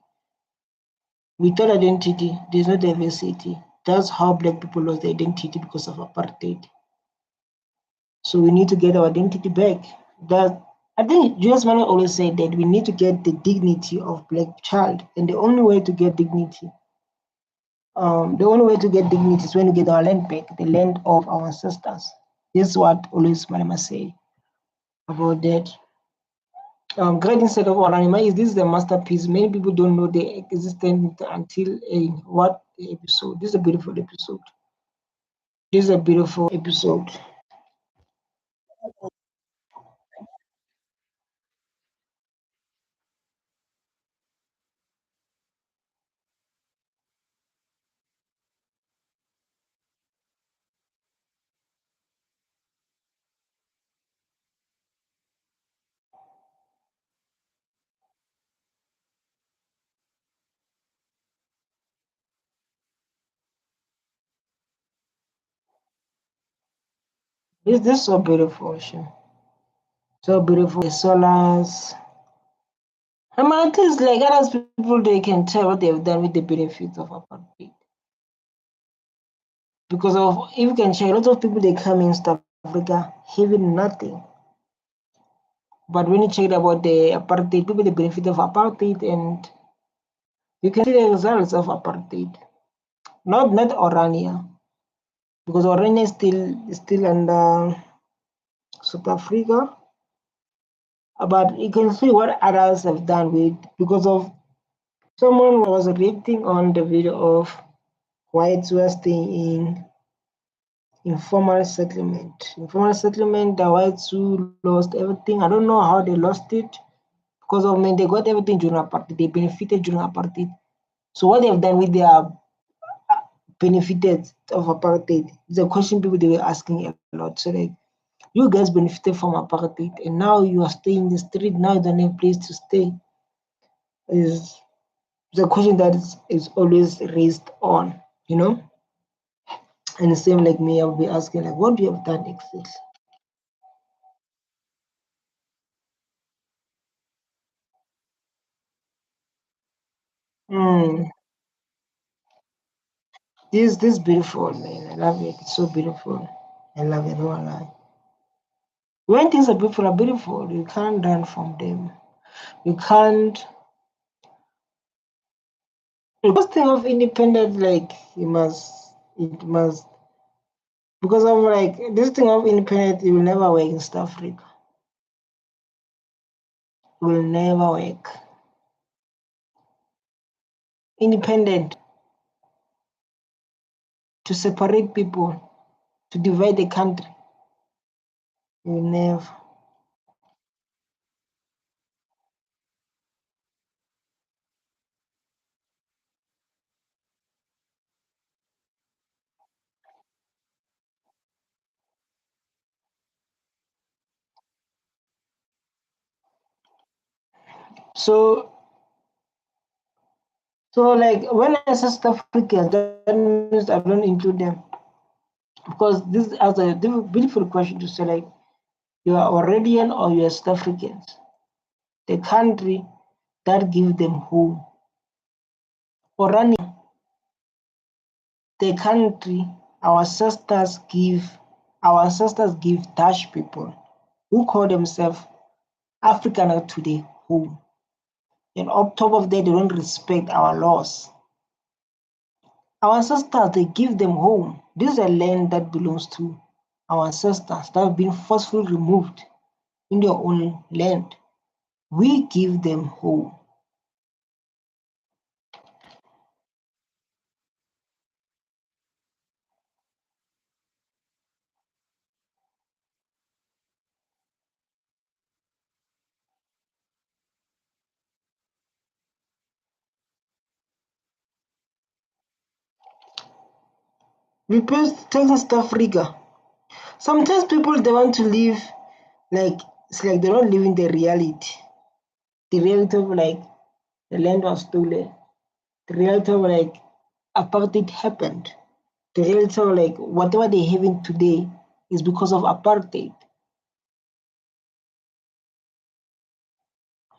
Without identity, there's no diversity. That's how Black people lost their identity because of apartheid. So we need to get our identity back. That I think Julius Malema always said that we need to get the dignity of Black child, and the only way to get dignity, is when we get our land back, the land of our ancestors. This is what always Malema say about that. Great instead of Orania is this is a masterpiece. Many people don't know the existence until what episode. This is a beautiful episode. This is a beautiful episode. This is so beautiful, ocean. So beautiful. The solars. I mean, at least like other people, they can tell what they've done with the benefits of apartheid. Because of if you can check, a lot of people they come in South Africa having nothing. But when you check about the apartheid, people the benefit of apartheid, and you can see the results of apartheid. Not Orania, because Orania is still under South Africa. But you can see what others have done with because of Someone was reacting on the video of whites who are staying in informal settlement. Informal settlement, the whites who lost everything. I don't know how they lost it because of they got everything during apartheid. They benefited during apartheid. So what they have done with their benefited of apartheid is a question people they were asking a lot. So like, you guys benefited from apartheid and now you are staying in the street, now you don't have a place to stay. Is the question that is always raised on, you know? And the same like me, I'll be asking like, what do you have done exactly? This is beautiful, man. I love it. It's so beautiful. I love it. No lie. When things are beautiful, you can't run from them. You can't. Because thing of independence, like it must, because of like this thing of independence, it will never work in South Africa. It will never work. Independent to separate people, to divide the country. It will never. So like when I say South Africans, that means I don't include them. Because this is a beautiful question to say, like, you are Oranian or you are South Africans. The country that gives them home. Orania, the country our ancestors give Dutch people who call themselves Afrikaner today home. And on top of that, they don't respect our laws. Our ancestors, they give them home. This is a land that belongs to our ancestors that have been forcefully removed in their own land. We give them home. We pay taxes to Africa. Sometimes people they want to live like it's like they don't live in the reality. The reality of like the land was stolen. The reality of like apartheid happened. The reality of like whatever they're having today is because of apartheid.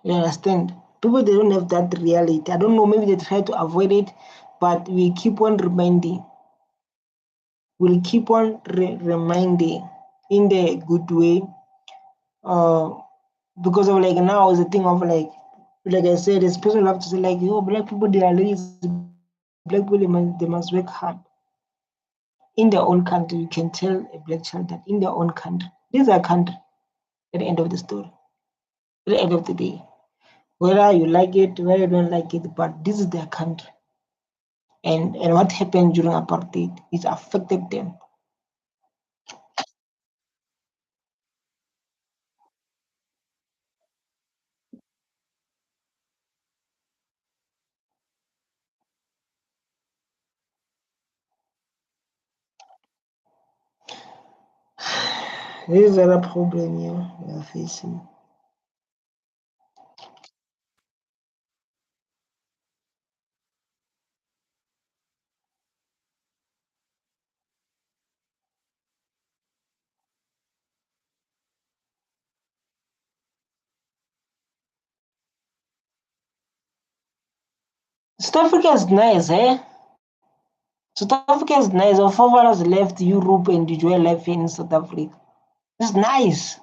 You understand? People they don't have that reality. I don't know, maybe they try to avoid it, but we keep on reminding. We'll keep on reminding in the good way. Because of like now is a thing of like I said, it's people have to say like, yo, black people they are lazy. Black people they must work hard. In their own country, you can tell a black child that in their own country, this is a country at the end of the story. At the end of the day. Whether you like it, whether you don't like it, but this is their country. And what happened during apartheid is affected them. This is another problem here we are facing. South Africa is nice, eh? South Africa is nice. Our forefathers left Europe and enjoy life in South Africa. It's nice.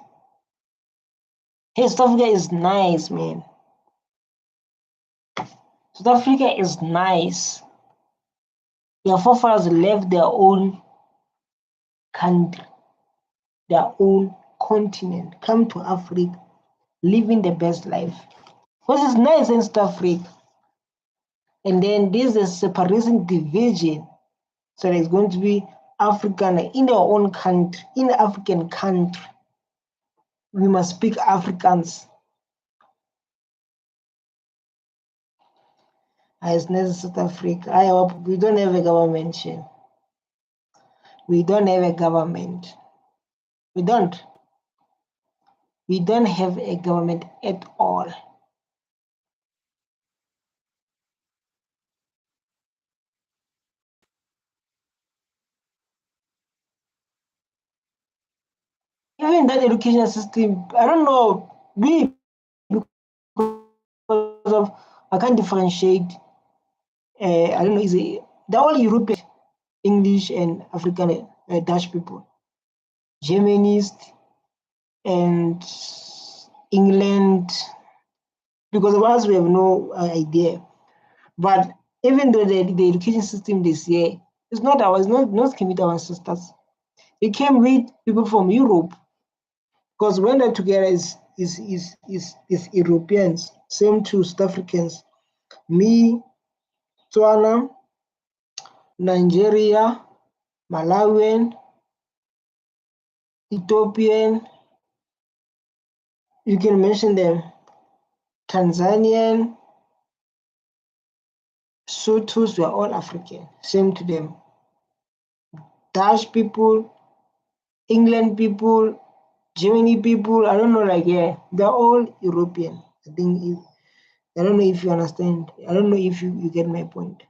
Hey, South Africa is nice, man. South Africa is nice. Their forefathers left their own country, their own continent, come to Africa, living the best life. Because it's nice in South Africa. And then this is separation division. So there's going to be African in their own country, in the African country. We must speak Afrikaans. As near South Africa, I hope we don't have a government here. We don't have a government. We don't. We don't have a government at all. Even that education system, I don't know, because of I can't differentiate. I don't know, they're all European, English and African, Dutch people, Germans and England. Because of us, we have no idea. But even though the education system this year it's not came with our ancestors. It came with people from Europe. Because when they're together is Europeans, same to South Africans. Me, Tswana, Nigeria, Malawian, Ethiopian, you can mention them, Tanzanian, Sotos were all African, same to them. Dutch people, England people, Germany people, I don't know, they're all European. I don't know if you understand. I don't know if you get my point.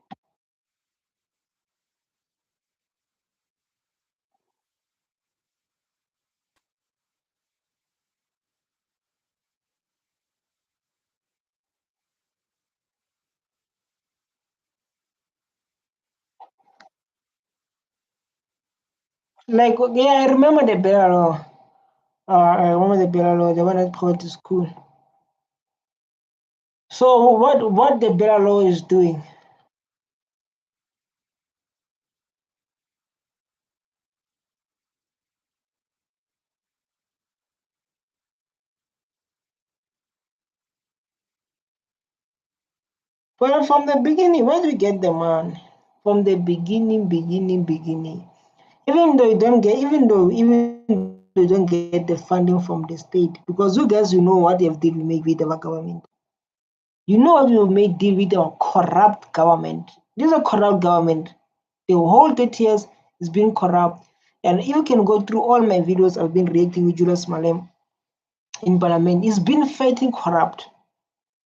I remember the Bella law. I remember the Bella law, the one that brought to school. So what the Bella law is doing? Well, from the beginning, where do we get the man? From the beginning. Even though you don't get the funding from the state, because you guys, you know what they have did make with our government. You know what we have made deal with our corrupt government. This is a corrupt government. The whole 30 years has been corrupt. And you can go through all my videos I've been reacting with Julius Malem in Parliament. It's been fighting corrupt.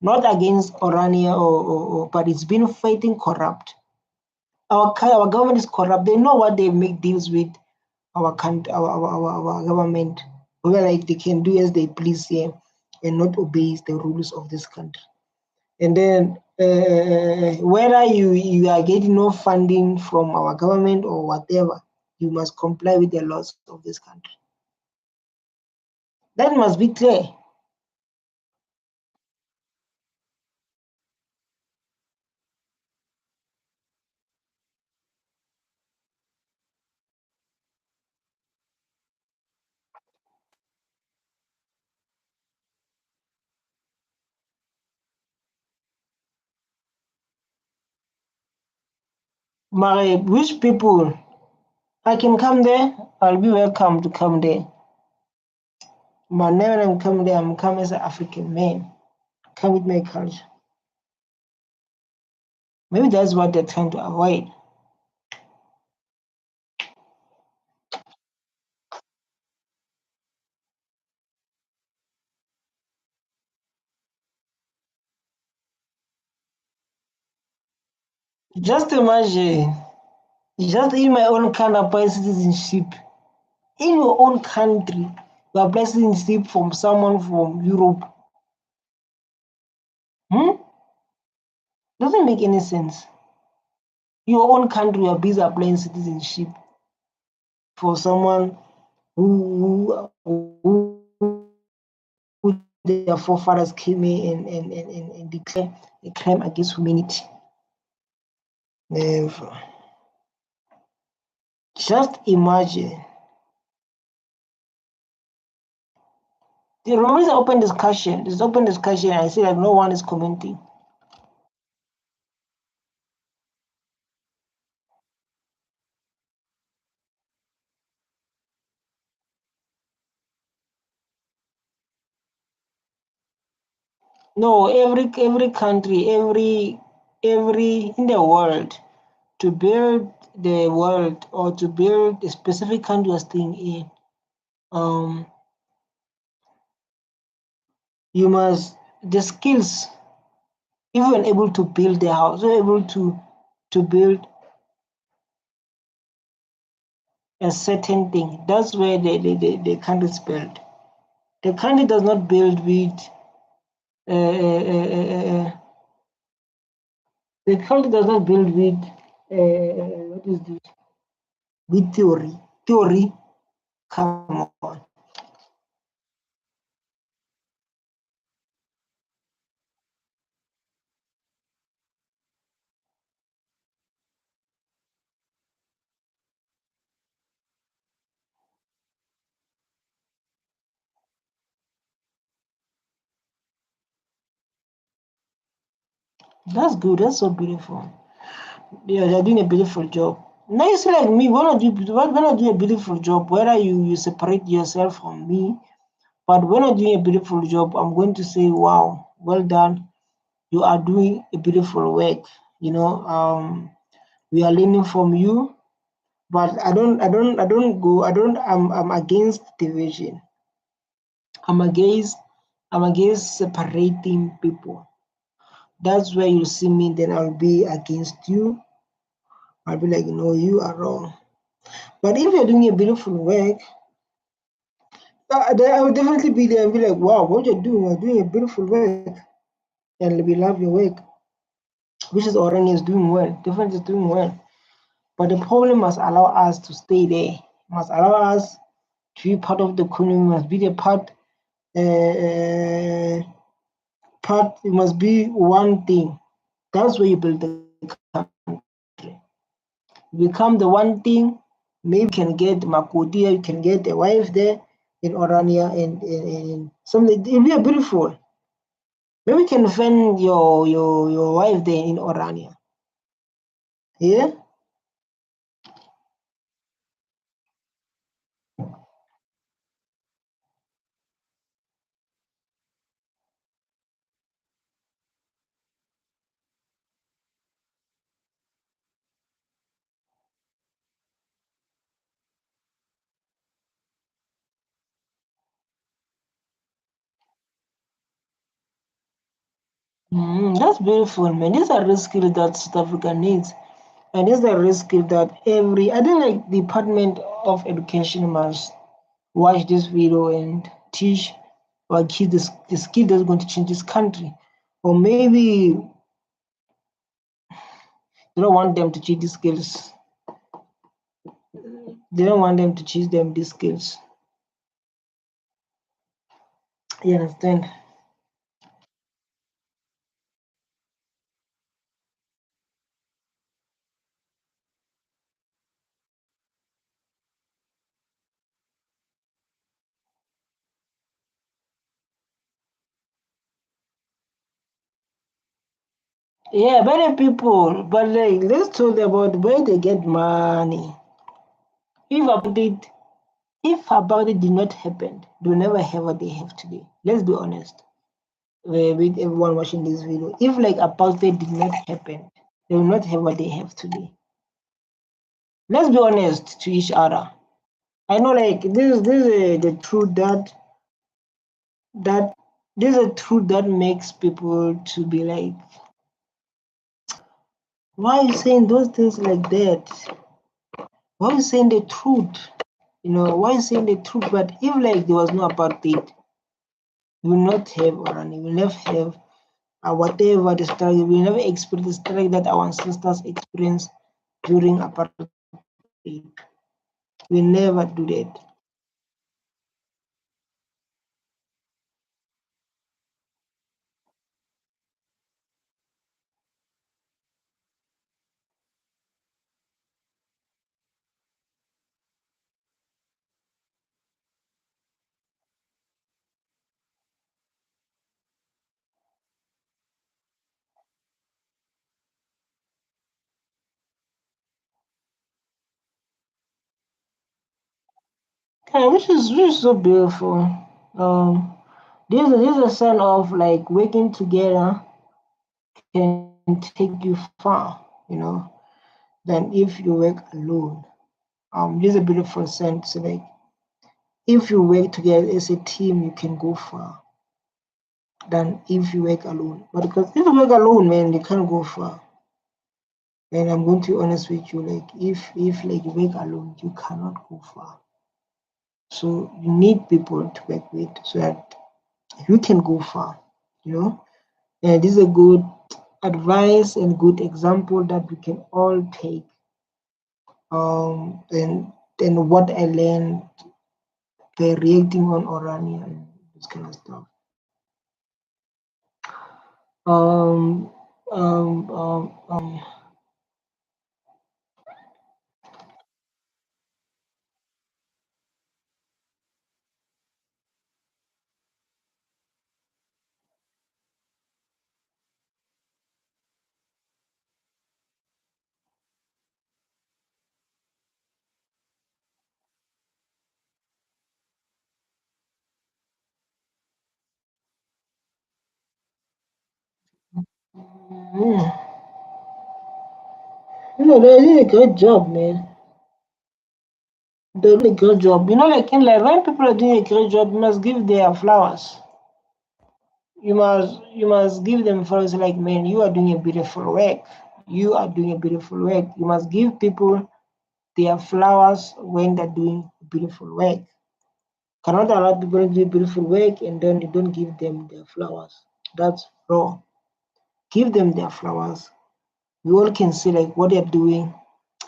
Not against Orania, but it's been fighting corrupt. Our government is corrupt. They know what they make deals with our government. Where they can do as they please here and not obey the rules of this country. And then whether you are getting no funding from our government or whatever, you must comply with the laws of this country. That must be clear. Which people? I can come there. I'll be welcome to come there. But never I'm coming there. I'm coming as an African man. Come with my culture. Maybe that's what they're trying to avoid. Just imagine, just in my own country, apply citizenship. In your own country, you apply citizenship from someone from Europe. Doesn't make any sense. Your own country, you are busy applying citizenship for someone who their forefathers came in and declare a crime against humanity. Never. Just imagine. The room is open discussion. There's open discussion. I see that no one is commenting. No, every country, every in the world, to build the world or to build a specific country you're staying in, you must the skills. If you're able to build the house, you're able to build a certain thing. That's where the country is built. The country does not build with the country does not build with what is this? With theory. Theory, come on. That's good. That's so beautiful. Yeah, they're doing a beautiful job. Now you see, like me, when I do a beautiful job, whether you separate yourself from me, but when I'm doing a beautiful job, I'm going to say, wow, well done. You are doing a beautiful work. We are learning from you, but I'm against division. I'm against separating people. That's where you see me, then I'll be against you. I'll be like, no, you are wrong. But if you're doing a beautiful work, then I will definitely be there and be like, wow, what you're doing, you're doing a beautiful work. And we love your work, which is Orania is doing well, definitely is doing well. But the problem must allow us to stay there, must allow us to be part of the economy, must be the part, it must be one thing. That's where you build the country. Become the one thing, maybe you can get Makodia, you can get a wife there in Orania and something. It'll be beautiful. Maybe you can find your wife there in Orania. Yeah? That's beautiful, man. These are the skills that South Africa needs. And these are the skills that I think like the Department of Education must watch this video and teach our kids the skill that's going to change this country. Or maybe they don't want them to teach these skills. They don't want them to teach them these skills. You understand? Yeah, many people, but like let's talk about where they get money. If about it did not happen, they'll never have what they have today. Let's be honest with everyone watching this video. If like apartheid did not happen, they will not have what they have today. Let's be honest to each other. I know like this is the truth that this is a truth that makes people to be like, why are you saying those things like that? Why are you saying the truth? Why are you saying the truth? But if like there was no apartheid, we will not have Orania, we will never have whatever the struggle, we will never experience the struggle that our ancestors experienced during apartheid. We never do that. Yeah, which is so beautiful. This is a sign of like working together can take you far, than if you work alone. This is a beautiful sense. Like if you work together as a team, you can go far than if you work alone. But because if you work alone, man, you can't go far. And I'm going to be honest with you, like if like you work alone, you cannot go far. So you need people to work with so that you can go far, And this is a good advice and good example that we can all take. And what I learned by reacting on Orania and this kind of stuff. Um, um, um, um, mm. They did a great job, man. They did a great job. Like in life, when people are doing a great job, you must give their flowers. You must give them flowers like, man, you are doing a beautiful work. You are doing a beautiful work. You must give people their flowers when they're doing beautiful work. Cannot allow people to do beautiful work and then you don't give them their flowers. That's wrong. Give them their flowers. We all can see like what they're doing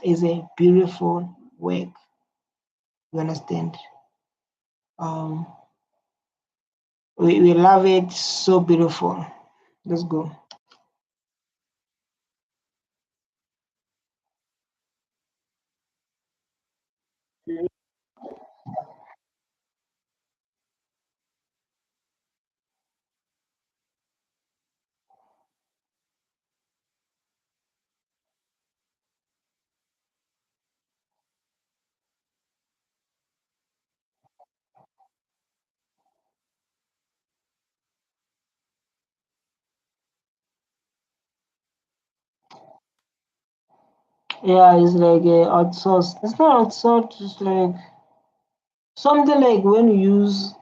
is a beautiful work. You understand? Um, we love it. So beautiful. Let's go. Yeah, it's like a outsourced. It's not outsourced. It's like something like when you use.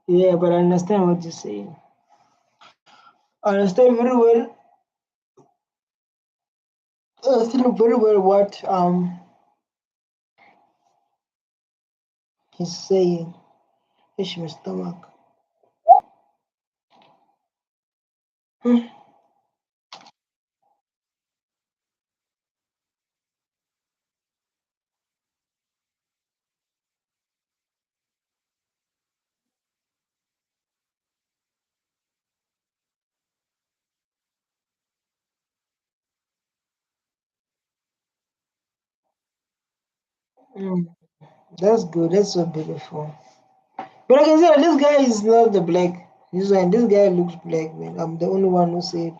Yeah, but I understand what you're saying. I understand very well. I understand very well what he's saying. It's my stomach. Mm, that's good. That's so beautiful. But I can say that this guy is not the black. This guy looks black, man. I'm the only one who said.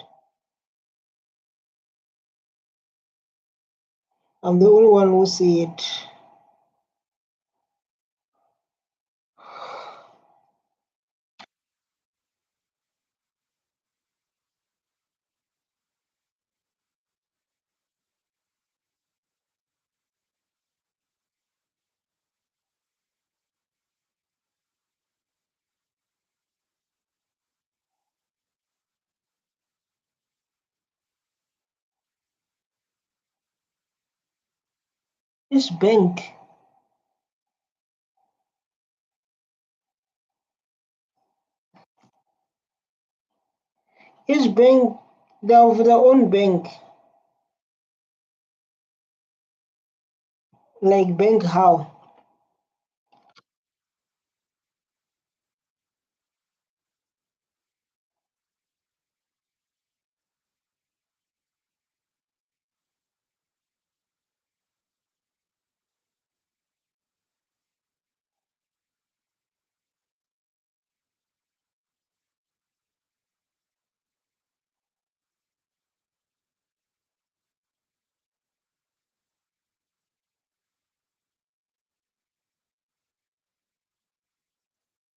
I'm the only one who said. This bank. Each bank, they have their own bank. Like bank how?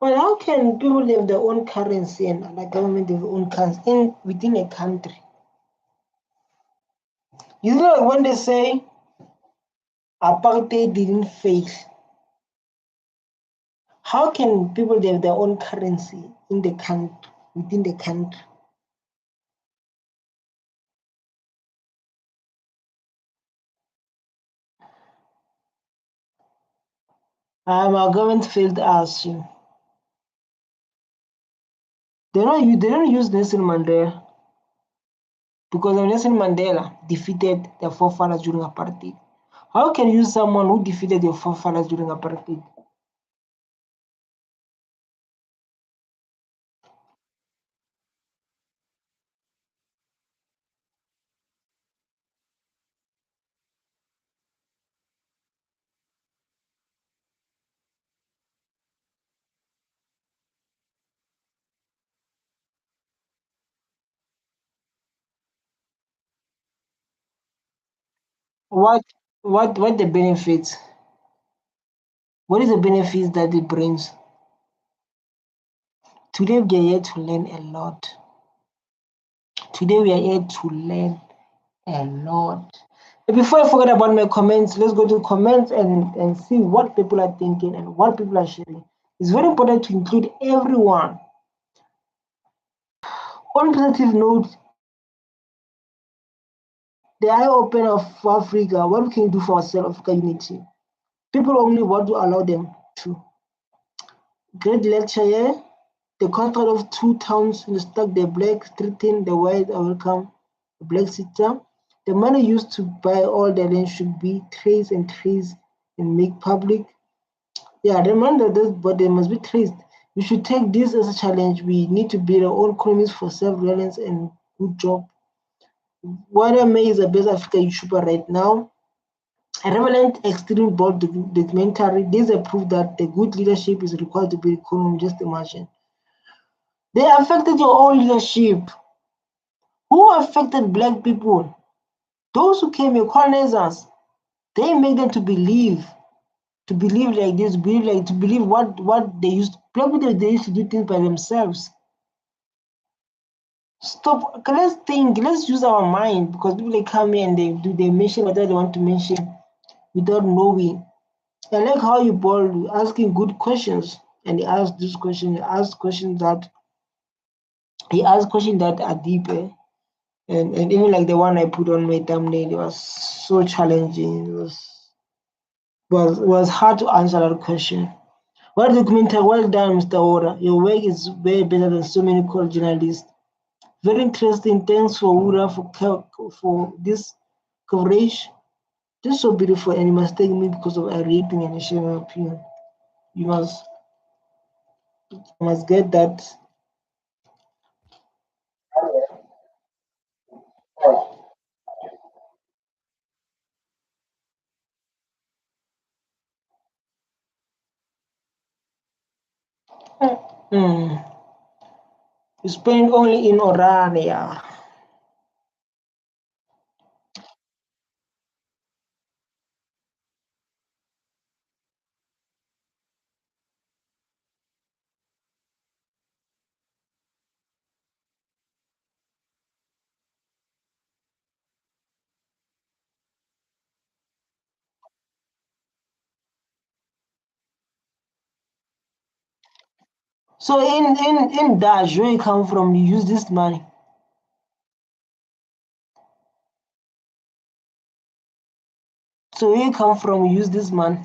Well, how can people have their own currency and the government have their own currency within a country? You know, when they say apartheid didn't fail, how can people have their own currency in the country, within the country? Our government failed us. They don't use Nelson Mandela because Nelson Mandela defeated their forefathers during apartheid. How can you use someone who defeated your forefathers during apartheid? What the benefits? What is the benefits that it brings? Today we are here to learn a lot. Today we are here to learn a lot. But before I forget about my comments, let's go to comments and see what people are thinking and what people are sharing. It's very important to include everyone. On a positive note, the eye opener for Africa, what we can do for ourselves, Africa unity. People only want to allow them to. Great lecture here. The contract of two towns in the stock, the black threaten the white outcome, the black system. The money used to buy all the land should be traced and make public. Yeah, remember this, but they must be traced. We should take this as a challenge. We need to build our own economies for self-reliance and good job. Wada May is the best Africa YouTuber right now. A relevant extreme board documentary. These are proof that the good leadership is required to build economy. Just imagine. They affected your own leadership. Who affected black people? Those who came, your colonizers. They made them to believe like this, to believe what they used. Black people, they used to do things by themselves. Stop. Okay, let's think. Let's use our mind, because people they come here and they mention whatever they want to mention without knowing. I like how you bold asking good questions, and he asked this question. He asked questions that are deep, and even like the one I put on my thumbnail, it was so challenging. It was hard to answer that question. Well documented, well done, Mr. Ora. Your work is way better than so many called journalists. Very interesting. Thanks for Ura for this coverage. This is so beautiful, and you must take me because of a reading and sharing my opinion. You must get that. You spend only in Orania. So in Daj, where you come from, you use this money. So where you come from, you use this money.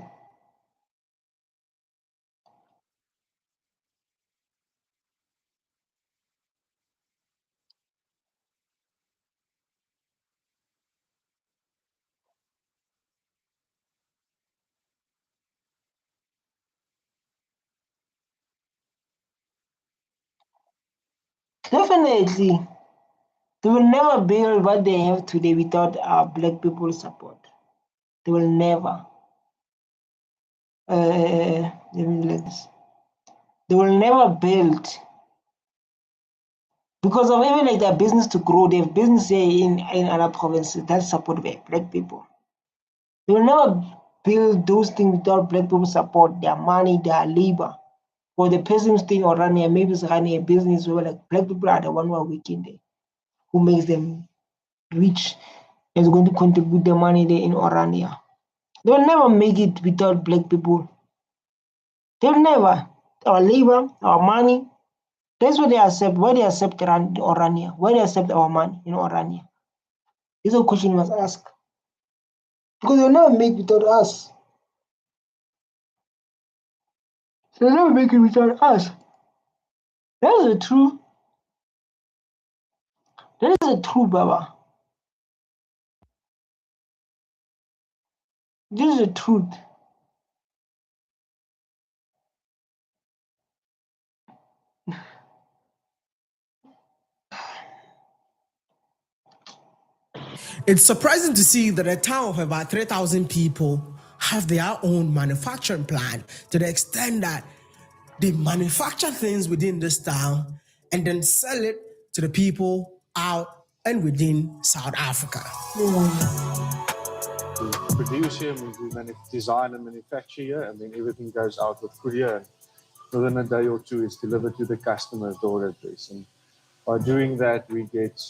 Definitely. They will never build what they have today without our black people's support. They will never. Let me like this. They will never build because of even like their business to grow. They have business here in other provinces that's supported by black people. They will never build those things without black people support, their money, their labor. or the person staying in Orania maybe is running a business where like black people are the one who are working there, who makes them rich and is going to contribute the money there in Orania. They'll never make it without black people. They'll never. Our labor, our money, that's what they accept. Why they accept Orania? Why they accept our money in Orania? This is a question you must ask. Because they'll never make it without us. They'll never make it without us. That is the truth. That is the truth, Baba. This is the truth. It's surprising to see that a town of about 3,000 people have their own manufacturing plant to the extent that they manufacture things within this town and then sell it to the people out and within South Africa. We produce here, we design and manufacture here, and then everything goes out with courier. Within a day or two, it's delivered to the customer's door address. And by doing that, we get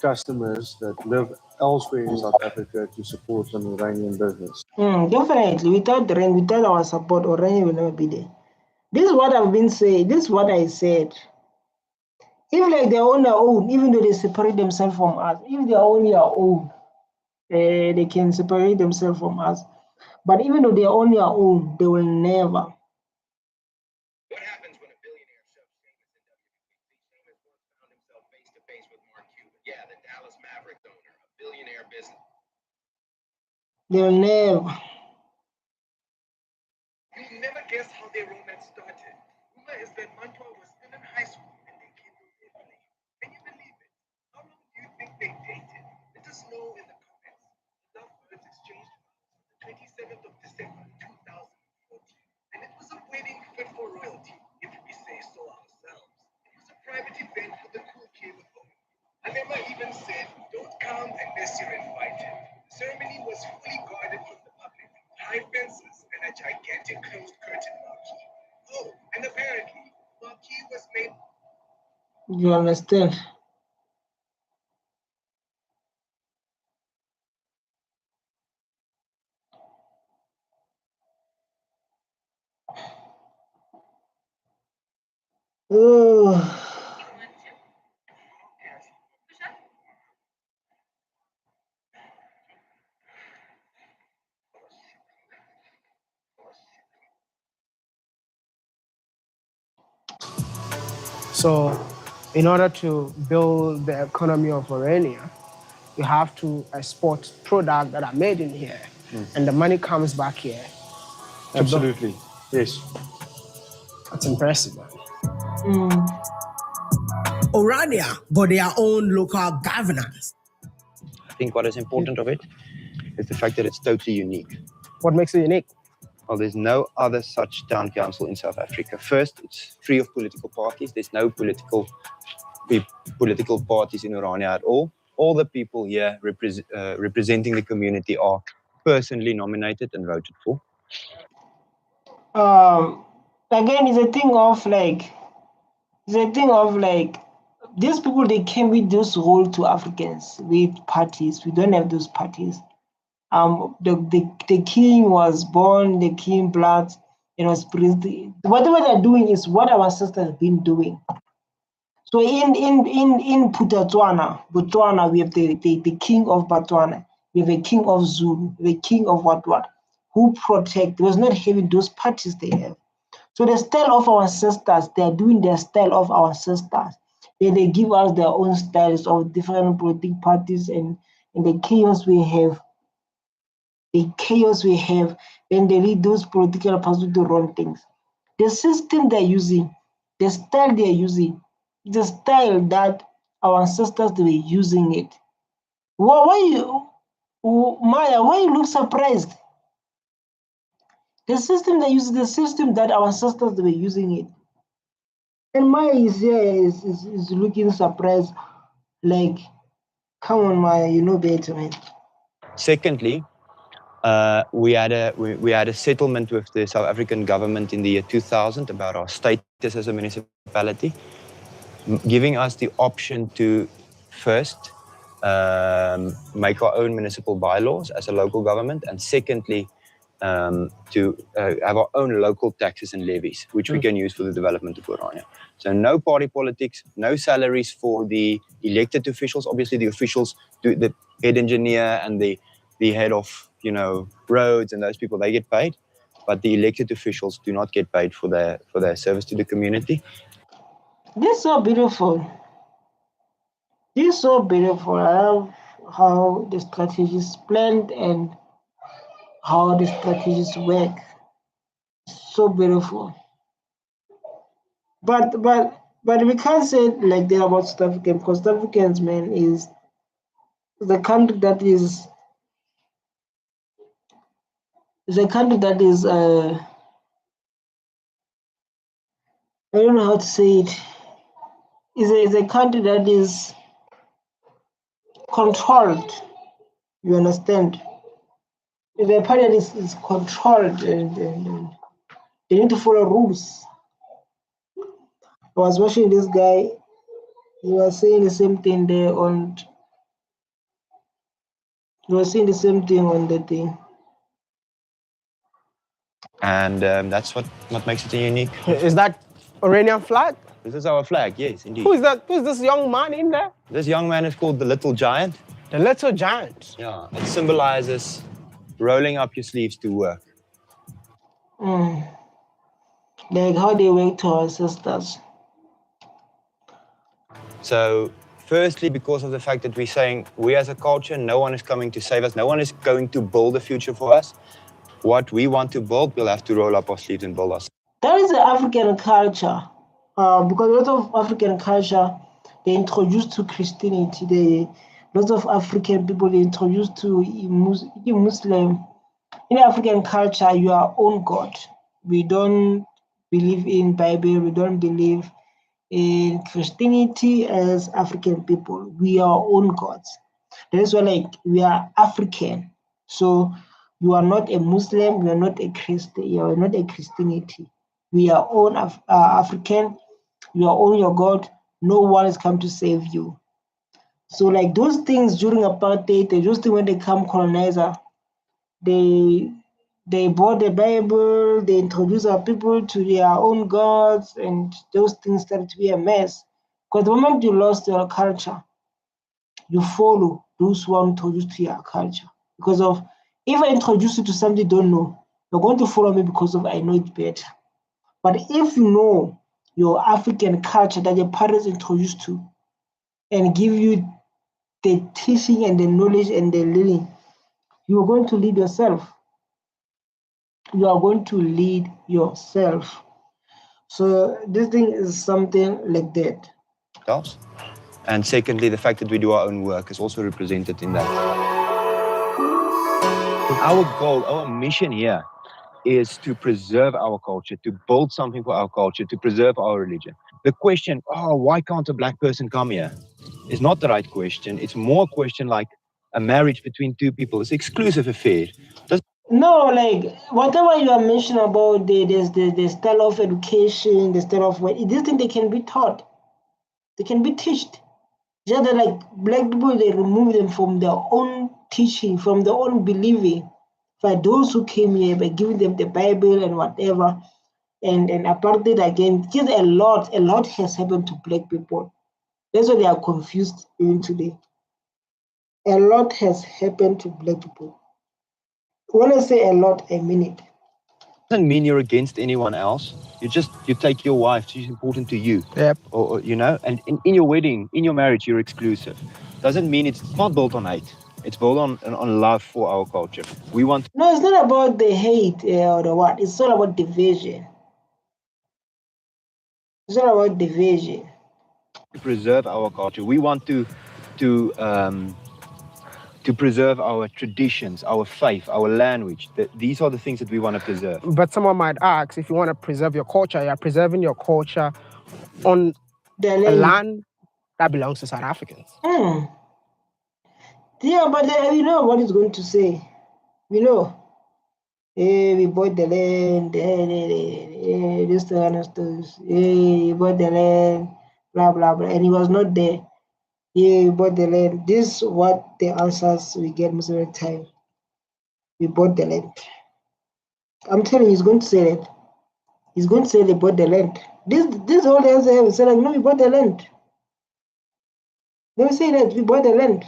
customers that live elsewhere in South Africa to support an Iranian business. Definitely. Without the rain, without our support, Orania will never be there. This is what I've been saying. This is what I said. If like they own their own, even though they separate themselves from us, if they own their own, they can separate themselves from us. But even though they own their own, they will never. What happens when a billionaire shoves famous in WPP? Famous once found himself face to face with Mark Cuban. Yeah, the Dallas Mavericks owner, a billionaire business. They will never. You never guess how their romance started. Rumor is that Mantua was still in high school and they came to Italy. Can you believe it? How long do you think they dated? Let us know in the comments. Lovebirds exchanged vows on the 27th of December 2014. And it was a wedding fit for royalty, if we say so ourselves. It was a private event for the cool kid with home. Alema even said, don't come unless you're invited. The ceremony was fully guarded from the public, high fences, and a gigantic closed curtain marquee. Oh, and apparently, marquee was made. You understand? Oh. So, in order to build the economy of Orania, you have to export products that are made in here, and the money comes back here. Absolutely, yes. That's impressive, man. Orania got their own local governance. I think what is important of it is the fact that it's totally unique. What makes it unique? Well, there's no other such town council in South Africa. First, it's free of political parties. There's no political parties in Orania at all. All the people here representing the community are personally nominated and voted for. Again, it's a thing of like, these people, they came with those role to Africans with parties. We don't have those parties. The king was born, the king blood, was priest. Whatever they're doing is what our ancestors have been doing. So in Botswana, we have the king of Botswana, we have a king of Zulu, the king of what, who protect. There was not having those parties they have. So the style of our ancestors, they are doing their style of our ancestors. They give us their own styles of different political parties and the chaos we have. When they lead those political parties to do wrong things. The system they're using, the style they're using, the style that our ancestors were using it. Maya, why you look surprised? The system they use, the system that our ancestors were using it. And Maya is here, is looking surprised, like, come on, Maya, you know better, man. Secondly, We had a settlement with the South African government in the year 2000 about our status as a municipality, giving us the option to first make our own municipal bylaws as a local government, and secondly, to have our own local taxes and levies, which we can use for the development of Orania. So no party politics, no salaries for the elected officials. Obviously, the officials, the head engineer and the head of, roads and those people, they get paid, but the elected officials do not get paid for their service to the community. This is so beautiful. This is so beautiful. I love how the strategy is planned and how the strategies work. So beautiful. But we can't say like that about South Africa, because South Africans, man, is the country that is I don't know how to say it. Is a country that is controlled. You understand? It's a party that is controlled and they need to follow rules. I was watching this guy. He was saying the same thing there on. He was saying the same thing on the thing. And that's what makes it unique. Is that Oranian flag? This is our flag, yes, indeed. Who is that? Who is this young man in there? This young man is called the Little Giant. The Little Giant? Yeah, it symbolizes rolling up your sleeves to work. Like how they work to our sisters. So, firstly, because of the fact that we're saying we as a culture, no one is coming to save us, no one is going to build a future for us. What we want to build, we'll have to roll up our sleeves and build us. That is the African culture. Because a lot of African culture, they introduced to Christianity. Lots of African people, they introduced to Muslim. In African culture, you are own God. We don't believe in Bible. We don't believe in Christianity as African people. We are own gods. That is why, we are African. So you are not a Muslim. You are not a Christian. You are not a Christianity. We are own African. You are own your God. No one is come to save you. So those things during apartheid, those things when they come colonizer, they bought the Bible, they introduced our people to their own gods, and those things started to be a mess. Because the moment you lost your culture, you follow those who are introduced to your culture. Because of, if I introduce you to something you don't know, you're going to follow me because of I know it better. But if you know your African culture that your parents introduced to and give you the teaching and the knowledge and the learning, you are going to lead yourself. You are going to lead yourself. So this thing is something like that. And secondly, the fact that we do our own work is also represented in that. Our goal, our mission here is to preserve our culture, to build something for our culture, to preserve our religion. The question, why can't a black person come here, is not the right question. It's more a question like a marriage between two people. It's an exclusive affair. No, whatever you are mentioning about the style of education, the style of what, this thing they can be taught. They can be taught. Just that black people, they remove them from their own teaching, from their own believing. For those who came here by giving them the Bible and whatever, and apartheid again, just a lot has happened to black people. That's why they are confused even today. A lot has happened to black people. When I say a lot, I mean it. Doesn't mean you're against anyone else. You take your wife. She's important to you. Yep. Or and in your wedding, in your marriage, you're exclusive. Doesn't mean it's not built on hate. It's built on love for our culture. We want. No, it's not about the hate or the what. It's all about division. It's all about division. To preserve our culture. We want to preserve our traditions, our faith, our language. These are the things that we want to preserve. But someone might ask, if you want to preserve your culture, you're preserving your culture on a land that belongs to South Africans. Yeah, but you know what he's going to say. we bought the land, this kind of stuff. We bought the land, blah blah blah, and he was not there. We bought the land. This is what the answers we get most of the time. We bought the land. I'm telling you, he's going to say that. He's going to say they bought the land. This whole answer here is like, no, we bought the land. They will say that we bought the land.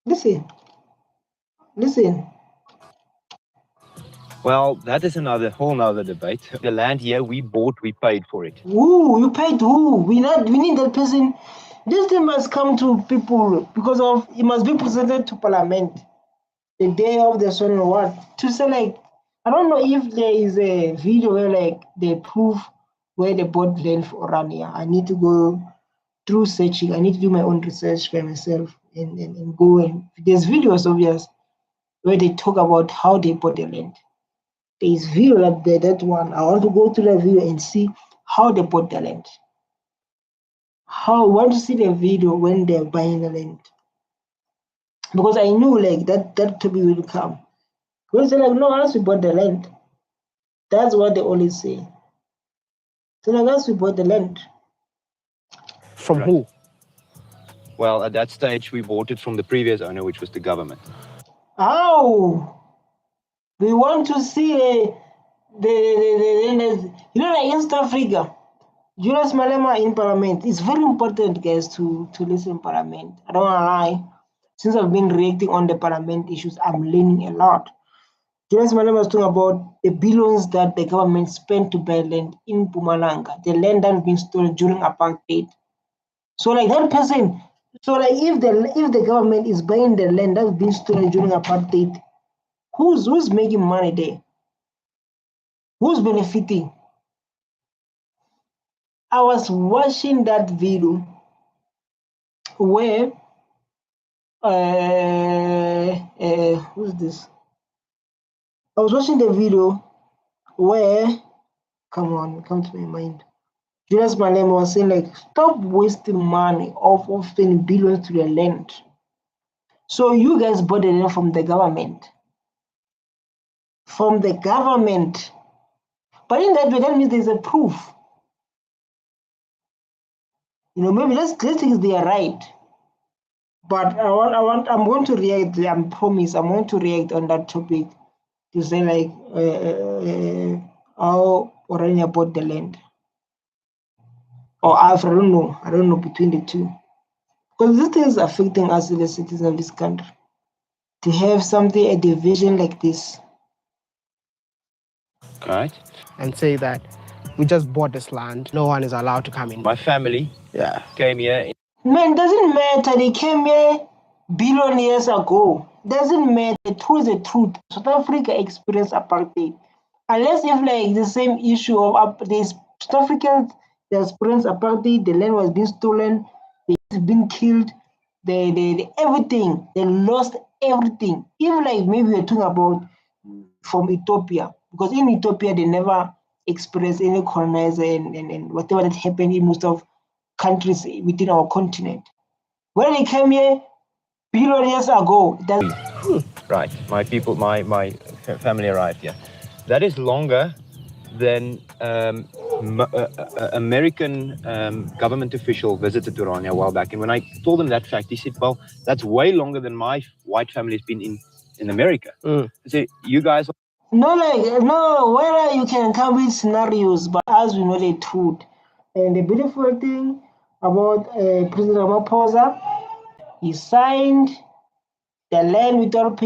Listen. Well, that is whole nother debate. The land here we bought, we paid for it. Who? You paid who? We need that person. This thing must come to people because it must be presented to Parliament the day of the son or what. To say like, I don't know if there is a video where like they prove where they bought land for Orania. I need to go through searching. I need to do my own research by myself and go and there's videos obvious where they talk about how they bought the land. There is video up there, that one. I want to go to the video and see how they bought the land. I want to see the video when they're buying the land. Because I knew like that topic will come. Because they're like, no, unless we bought the land. That's what they always say. So unless we bought the land. From who? Well, at that stage, we bought it from the previous owner, which was the government. How? We want to see the like in South Africa, Julius Malema in Parliament. It's very important, guys, to listen in Parliament. I don't want to lie. Since I've been reacting on the Parliament issues, I'm learning a lot. Julius Malema was talking about the billions that the government spent to buy land in Mpumalanga, the land that has been stolen during apartheid. So like that person, so like if the government is buying the land that's been stolen during apartheid, who's making money there? Who's benefiting? I was watching that video where who's this? I was watching the video where come to my mind. Julius Malema was saying like, stop wasting money of spending billions to the land. So you guys bought the land from the government. From the government. But in that way, that means there's a proof. Maybe let's think they are right. But I'm going to react. I promise I'm going to react on that topic to say like how Orania bought the land. Or I don't know between the two. Because this thing is affecting us, the citizens of this country. To have a division like this. Right. And say that we just bought this land. No one is allowed to come in. My family came here. Man, doesn't matter. They came here billion years ago. Doesn't matter. The truth is the truth. South Africa experienced apartheid. Unless if like the same issue of the South Africans they experienced apartheid, the land was being stolen, they've been killed, they everything. They lost everything. Even like maybe we're talking about from Ethiopia. Because in Ethiopia they never experienced any colonizer and whatever that happened in most of countries within our continent. When they came here billion years ago, Right, my family arrived here. That is longer than American government official visited Orania a while back. And when I told him that fact, he said, well, that's way longer than my white family has been in America. I said, you guys... whether you can come with scenarios, but as we know the truth. And the beautiful thing about President Ramaphosa, he signed the land without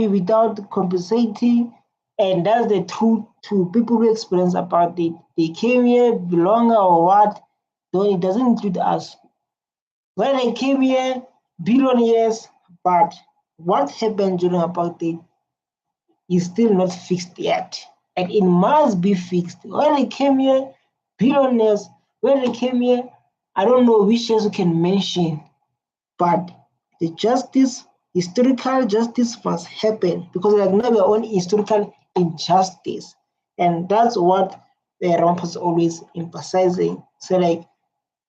compensating, and that's the truth to people who experience apartheid. They came here, belong or what, though it doesn't include us. When they came here, billion years, but what happened during apartheid is still not fixed yet. And it must be fixed. When they came here, billion years, when they came here, I don't know which years we can mention, but the historical justice must happen because like now we're on historical injustice. And that's what the Ramaphosa is always emphasizing. So like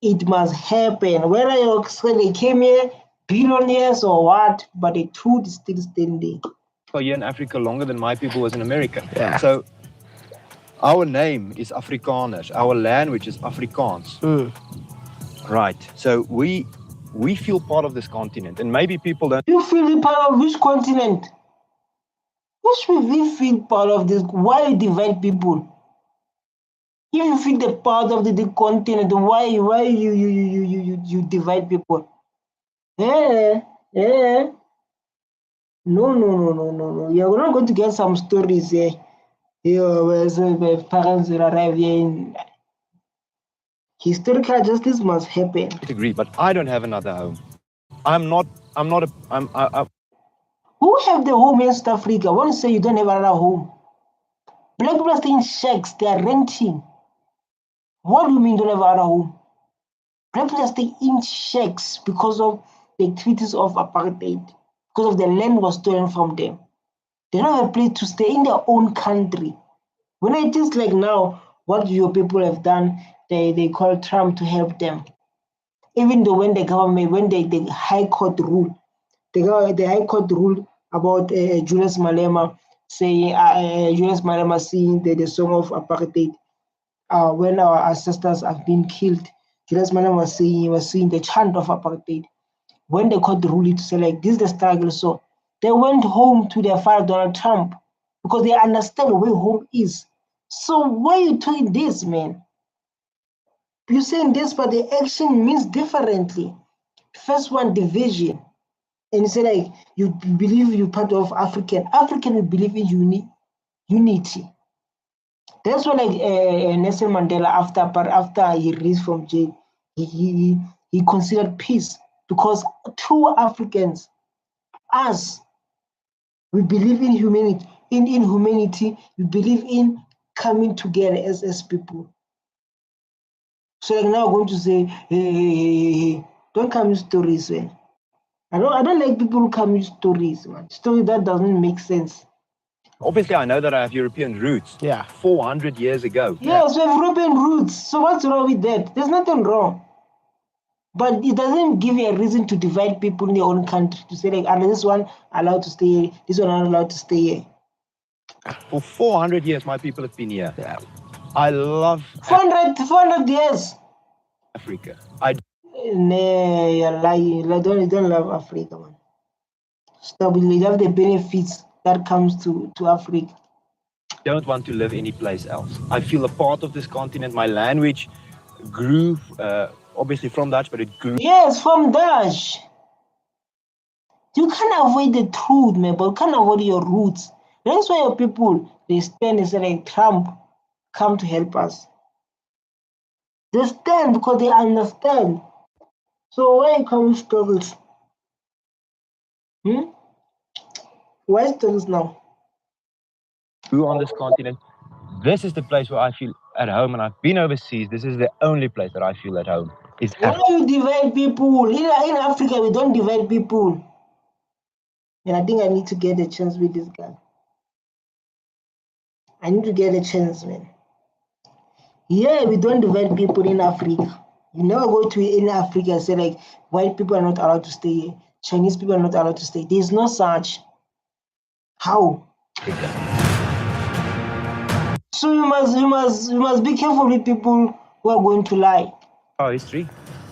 it must happen. Whether you say they came here billion years or what, but the truth is still standing. here in Africa longer than my people was in America. Yeah. So our name is Afrikaners. Our language is Afrikaans. Right. So we feel part of this continent, and maybe people don't. You feel part of which continent? Which we feel part of this? Why you divide people? If you feel the part of the continent, why you divide people? No. You're not going to get some stories here. Where the parents will arrive here in historical justice must happen. I agree, but I don't have another home. Who have the home in South Africa? When you say you don't have another home, black people are staying in shacks, they are renting. What do you mean you don't have another home? Black people are staying in shacks because of the activities of apartheid, because of the land was stolen from them. They don't have a place to stay in their own country. When it is like now, what your people have done, they call Trump to help them. Even though when the government, when the High Court ruled, the High Court ruled about Julius Malema, saying Julius Malema singing the song of apartheid. When our ancestors have been killed, Julius Malema was singing the chant of apartheid. When the court ruled it to say like this is the struggle, so they went home to their father Donald Trump because they understand where home is. So why are you doing this, man? You're saying this, but the action means differently. First one, division. And you say like you believe you're part of African. African will believe in unity. That's why like Nelson Mandela after he released from jail, he considered peace because true Africans, us, we believe in humanity. In humanity, we believe in coming together as people. So like now I'm going to say, hey, don't come with stories, man. I don't like people who come with stories, man. Story that doesn't make sense. Obviously, I know that I have European roots. Yeah. 400 years ago. Yes, we have European roots. So what's wrong with that? There's nothing wrong. But it doesn't give you a reason to divide people in their own country to say like, this one allowed to stay here, this one not allowed to stay here. For 400 years, my people have been here. Yeah. I love 400 years. Africa. No, you're lying. You don't love Africa, man. Stop. You love the benefits that comes to Africa. Don't want to live anyplace else. I feel a part of this continent. My language grew, obviously from Dutch, but it grew. Yes, from Dutch. You can't avoid the truth, man, but you can't avoid your roots. That's why your people, they stand and say like, Trump, come to help us. They stand because they understand. So why come with struggles? Why struggles now? Grew on this continent. This is the place where I feel at home, and I've been overseas. This is the only place that I feel at home. Why do you divide people? In Africa, we don't divide people. And I think I need to get a chance with this guy. I need to get a chance, man. Yeah, we don't divide people in Africa. You never go to in Africa and say like white people are not allowed to stay here, Chinese people are not allowed to stay. There's no such. How? So you must be careful with people who are going to lie. Our history.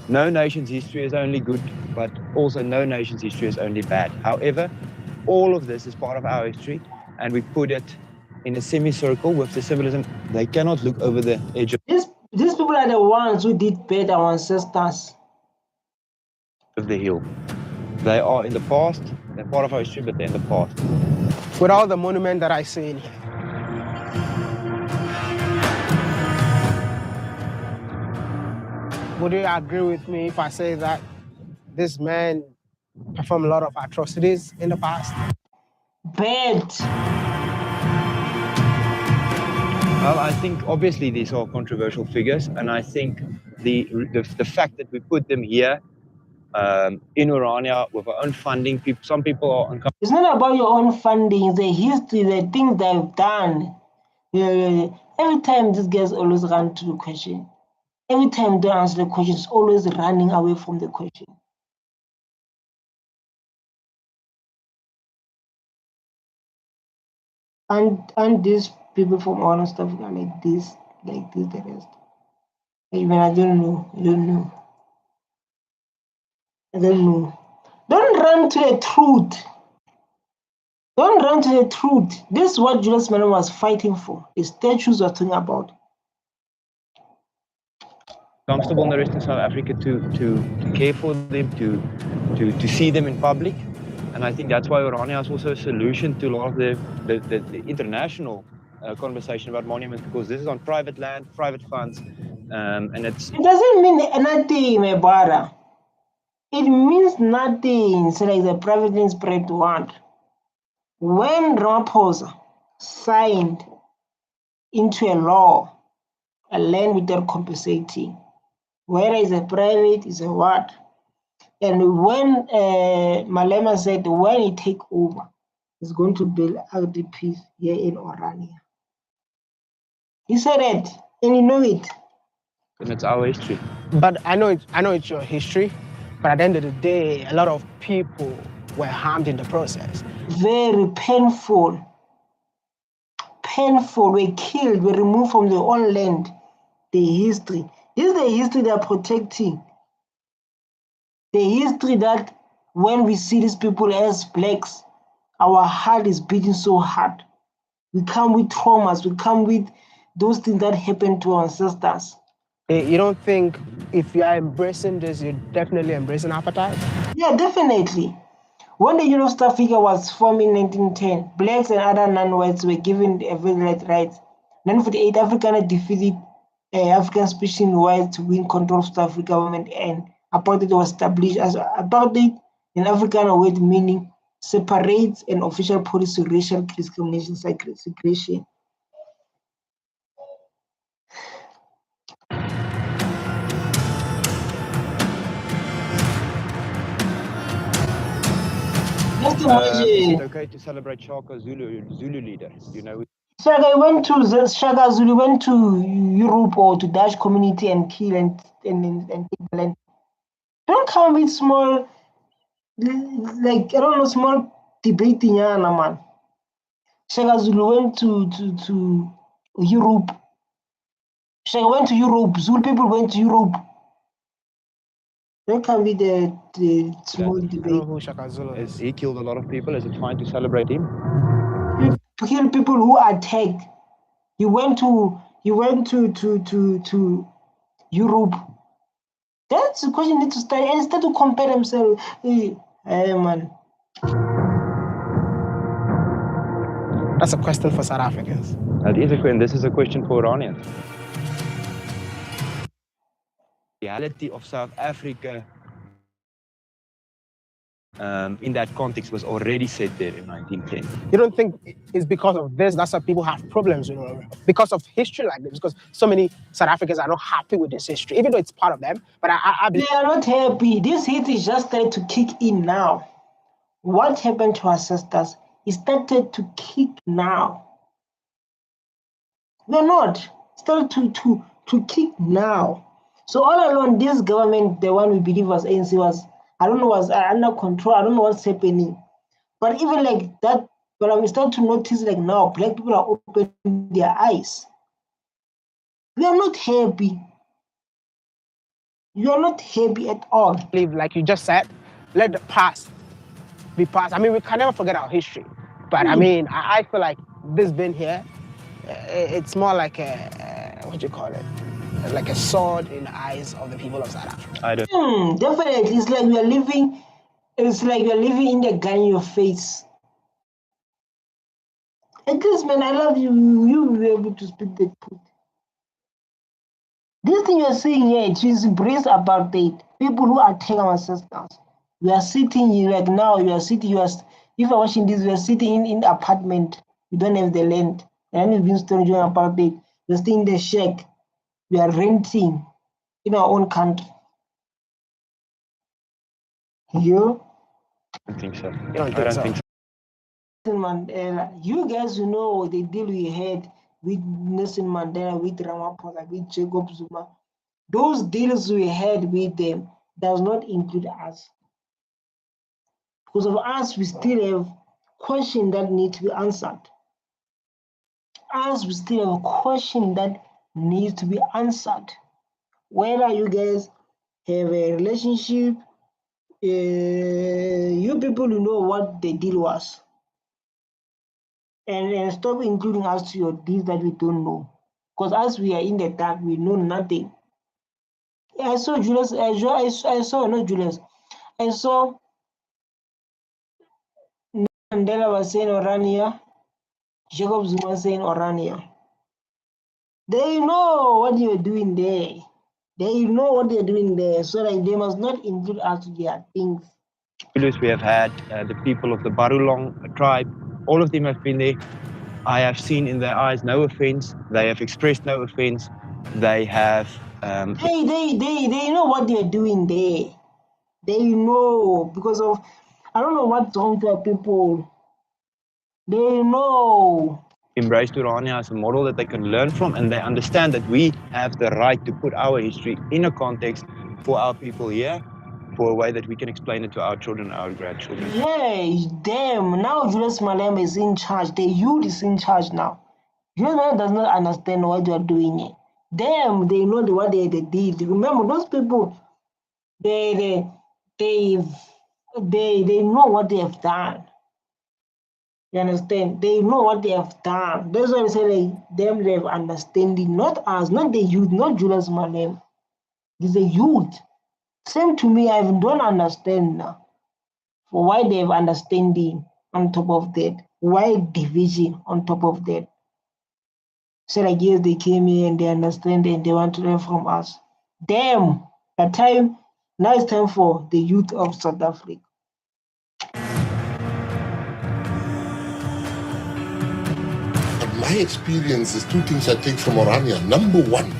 No nation's history is only good, but also no nation's history is only bad. However, all of this is part of our history, and we put it in a semicircle with the symbolism. They cannot look over the edge of these people are the ones who did better, our ancestors. Of the hill. They are in the past, they're part of our history, but they're in the past. With all the monument that I see in here, would you agree with me if I say that this man performed a lot of atrocities in the past? Bet. Well, I think obviously these are controversial figures, and I think the fact that we put them here in Orania with our own funding, some people are uncomfortable. It's not about your own funding, the history, the things they've done. Every time these guys always run to the question. Every time they answer the question, it's always running away from the question. and these people from all stuff like this, the rest. Even I don't know. I don't know. I don't know. Don't run to the truth. Don't run to the truth. This is what Julius Malema was fighting for. The statues we're talking about. Comfortable in the rest of South Africa to care for them, to see them in public. And I think that's why Orania is also a solution to a lot of the international conversation about monuments, because this is on private land, private funds, and it's... It doesn't mean nothing, my brother. It means nothing. So like the private land spread one. When Ramaphosa signed into a law, a land without compensating, whether it's a private, is a what? And when Malema said when he take over, he's going to build RDPs here in Orania. He said it, and you know it. And it's our history. But I know it's your history, but at the end of the day, a lot of people were harmed in the process. Very painful. Painful, were killed, were removed from their own land. The history. This is the history they are protecting. The history that when we see these people as blacks, our heart is beating so hard. We come with traumas, we come with those things that happened to our ancestors. You don't think if you are embracing this, you're definitely embracing apartheid? Yeah, definitely. When the Union of South Africa was formed in 1910, blacks and other non-whites were given a very rights. 1948, Afrikaner defeated African species whites to win control of South Africa government, and apartheid was established as apartheid in Afrikaner word meaning separates an official policy racial discrimination segregation. Just imagine. Is it okay to celebrate Shaka Zulu leader? You know. Shaka went to Shaka Zulu went to Europe or to Dutch community and kill and take the land. Don't come with small, like I don't know, small debating, man. Shaka Zulu went to Europe. Shaka went to Europe. Zulu people went to Europe. Don't come with the small debate. I don't know who Shaka Zulu is. He killed a lot of people. Is it fine to celebrate him? To kill people who attacked. He went to Europe. That's the question you need to study and start to compare themselves. Hey man. That's a question for South Africans. That is a question. This is a question for Oranians. The reality of South Africa in that context was already set there in 1910. You don't think it's because of this that's why people have problems, because of history like this, because so many South Africans are not happy with this history, even though it's part of them. But I they are not happy. This hit is just started to kick in now. What happened to our ancestors? It started to kick now. They're not started to kick now. So all along, this government, the one we believe was ANC, was was under control. I don't know what's happening. But even like that, but I'm starting to notice like now, black people are opening their eyes. We are not happy. You are not happy at all. Like you just said, let the past be past. I mean, we can never forget our history. But I mean, I feel like this been here, it's more like a, what do you call it? Like a sword in the eyes of the people of South Africa. I don't. Definitely, it's like we are living. It's like we are living in the gun in your face. At least, man, I love you. You will be able to speak the truth. This thing you're saying here, it is embrace apartheid. People who attack our ancestors. We are sitting here like now. You are sitting. If you're watching this, we are sitting in the apartment. You don't have the land. And you've been storing during apartheid. You're staying in the shack. We are renting in our own country. You? I don't think so. You don't think so? Mandela. You guys know the deal we had with Nelson Mandela, with Ramaphosa, with Jacob Zuma. Those deals we had with them does not include us. Because of us, we still have questions that need to be answered. us, we still have a question that needs to be answered. Whether you guys have a relationship, you people who know what the deal was. And stop including us to your deals that we don't know. Because as we are in the dark, we know nothing. I saw Julius, I saw, not Julius, I saw Mandela was saying Orania, Jacob Zuma saying Orania. They know what you're doing there. They know what they're doing there, so like they must not include us to their things. We have had the people of the Barulong tribe, all of them have been there. I have seen in their eyes no offense. They have expressed no offense. They have. They know what they're doing there. They know because of, I don't know what's wrong with our people. They know. Embraced Orania as a model that they can learn from, and they understand that we have the right to put our history in a context for our people here, for a way that we can explain it to our children, our grandchildren. Yeah, damn. Now Julius Malema is in charge. The youth is in charge now. Julius Malema does not understand what they are doing here. Damn, they know what they did. Remember, those people, they know what they have done. You understand? They know what they have done. That's why I say like them, they have understanding, not us, not the youth, not Julius Malema. It's the youth. Same to me, I don't understand now. For why they have understanding on top of that? Why division on top of that? So I guess they came here and they understand and they want to learn from us. Damn, that time, now it's time for the youth of South Africa. My experience is two things I take from Orania. Number one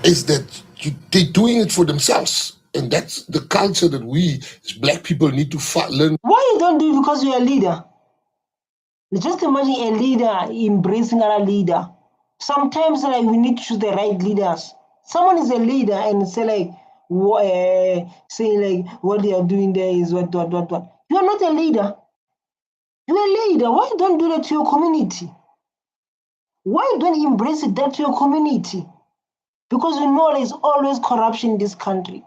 is that they're doing it for themselves. And that's the culture that we as black people need to learn. Why you don't do it because you're a leader? Just imagine a leader embracing another leader. Sometimes like we need to choose the right leaders. Someone is a leader and say like, saying like what they are doing there is what. You are not a leader. You're a leader. Why don't do that to your community? Why don't embrace that to your community? Because we know there's always corruption in this country.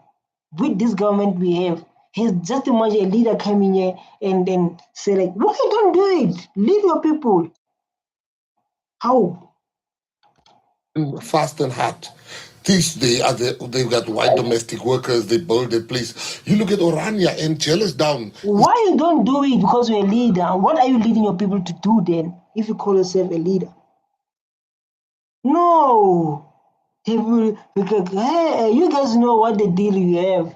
With this government we have, he's just imagine a leader coming here and then say like, why don't do it? Leave your people. How? Fast and hard. They've got white domestic workers, they build their place. You look at Orania and jealous down. Why you don't do it because you're a leader? What are you leading your people to do then, if you call yourself a leader? No. Because, hey, you guys know what the deal you have.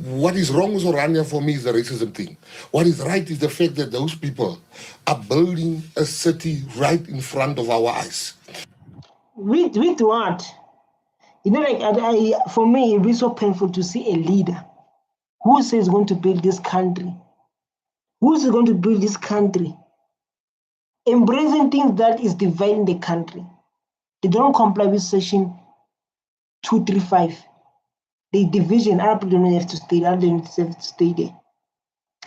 What is wrong with Orania for me is the racism thing. What is right is the fact that those people are building a city right in front of our eyes. With what? You know, like for me, it is so painful to see a leader who says going to build this country. Who's going to build this country? Embracing things that is dividing the country. They don't comply with section 235. The division, Arab people don't have to stay, Arab don't have to stay there.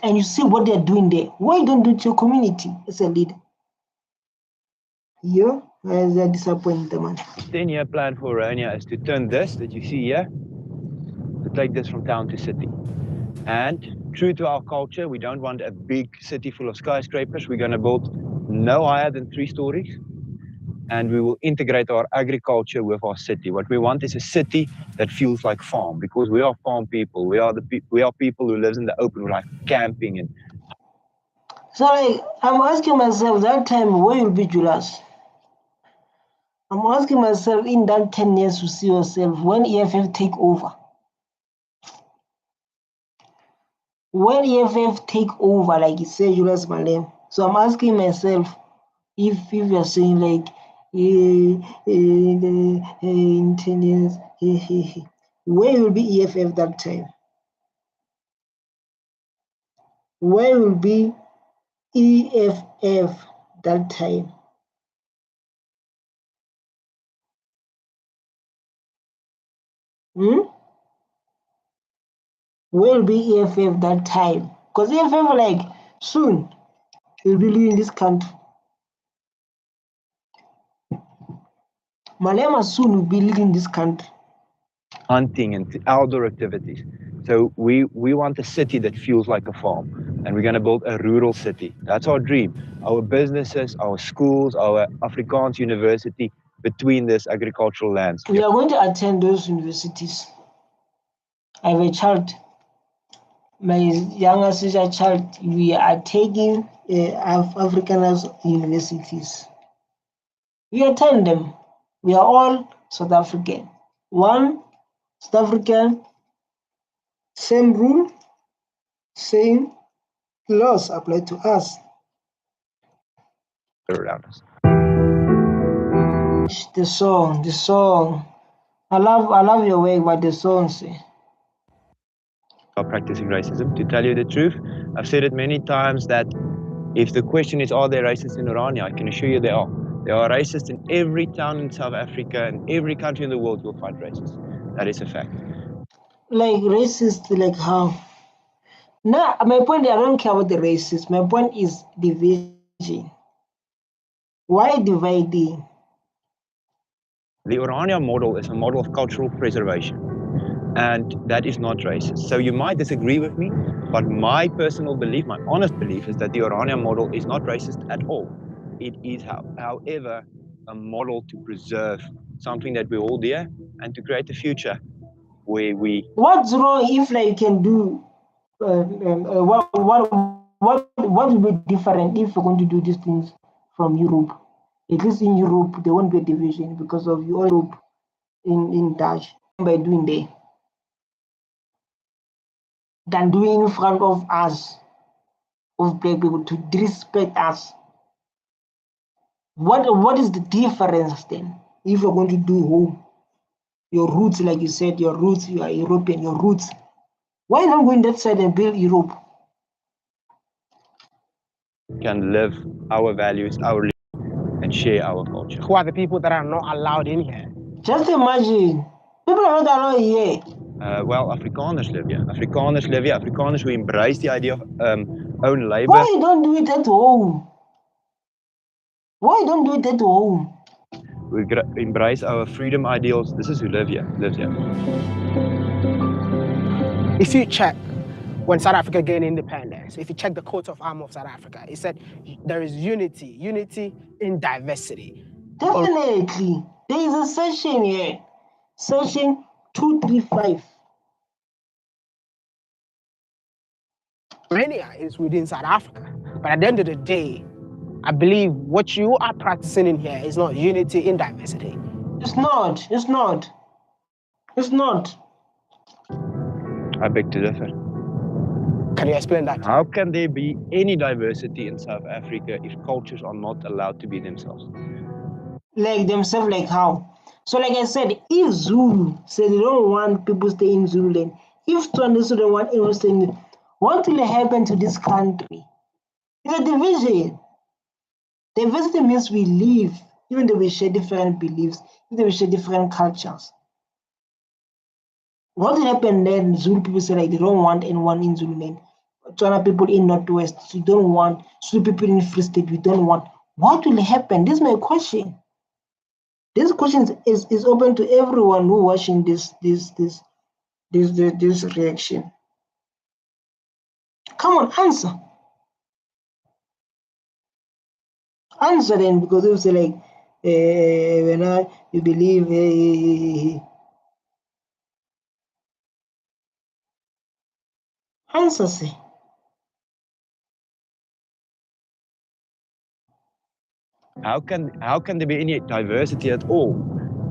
And you see what they're doing there. Why don't do it to your community as a leader? Yeah, as a disappointed man. 10-year plan for Orania is to turn this that you see here, to take this from town to city. And true to our culture, we don't want a big city full of skyscrapers. We're going to build no higher than 3 stories. And we will integrate our agriculture with our city. What we want is a city that feels like farm, because we are farm people. We are people who live in the open, like camping. And so like, I'm asking myself that time, where will be Julius? I'm asking myself in that 10 years to see yourself when EFF take over. When EFF take over, like you say, Julius Malema. So I'm asking myself if you're saying like in 10 years, where will be EFF that time? Where will be EFF that time? Where will be EFF that time? Because EFF like soon, will be living in this country. Malema soon will be living in this country. Hunting and outdoor activities. So we want a city that feels like a farm, and we're going to build a rural city. That's our dream. Our businesses, our schools, our Afrikaans university between this agricultural lands. We are going to attend those universities. I have a child, my younger sister child. We are taking Afrikaners universities. We attend them. We are all South African. One South African, same rule, same laws apply to us. Around us. The song. I love your way what the song say. Are practicing racism. To tell you the truth, I've said it many times that if the question is, are there racists in Orania? I can assure you there are. There are racists in every town in South Africa, and every country in the world you'll find racists. That is a fact. Like racist, like how? No, my point, I don't care about the racist. My point is division. Why dividing? The Orania model is a model of cultural preservation, and that is not racist. So you might disagree with me, but my personal belief, my honest belief, is that the Orania model is not racist at all. It is, however, a model to preserve something that we hold dear and to create a future where we... What's wrong if like can do what will be different if we're going to do these things from Europe? At least in Europe, there won't be a division because of Europe in Dutch by doing there than doing in front of us, of black people, to disrespect us. What is the difference then if you're going to do home? Your roots, like you said, your roots, you are European, your roots. Why not go in that side and build Europe? Can live our values, our religion, and share our culture. Who are the people that are not allowed in here? Just imagine, people are not allowed here. Well, Afrikaners live here. Afrikaners live here. Afrikaners who embrace the idea of own labor. Why you don't do it at home? Why don't do it at home? We embrace our freedom ideals. This is who lives here. If you check when South Africa gained independence, if you check the coat of arms of South Africa, it said there is unity in diversity. Definitely. There is a section here. Section 235. Orania is within South Africa. But at the end of the day, I believe what you are practicing in here is not unity in diversity. It's not. I beg to differ. Can you explain that? How can there be any diversity in South Africa if cultures are not allowed to be themselves? Like themselves, like how? So like I said, if Zulu said they don't want people staying in Zululand, if Tswana said they don't want anyone staying, what will happen to this country? It's a division. Diversity means we live, even though we share different beliefs, even though we share different cultures. What will happen then? Zulu people say like they don't want anyone in Zululand. Tswana people in Northwest, we don't want. Zulu people in Free State, we don't want. What will happen? This is my question. This question is open to everyone who watching this reaction. Come on, answer. Answer then, because they say like, when you believe. Answer say. How can there be any diversity at all?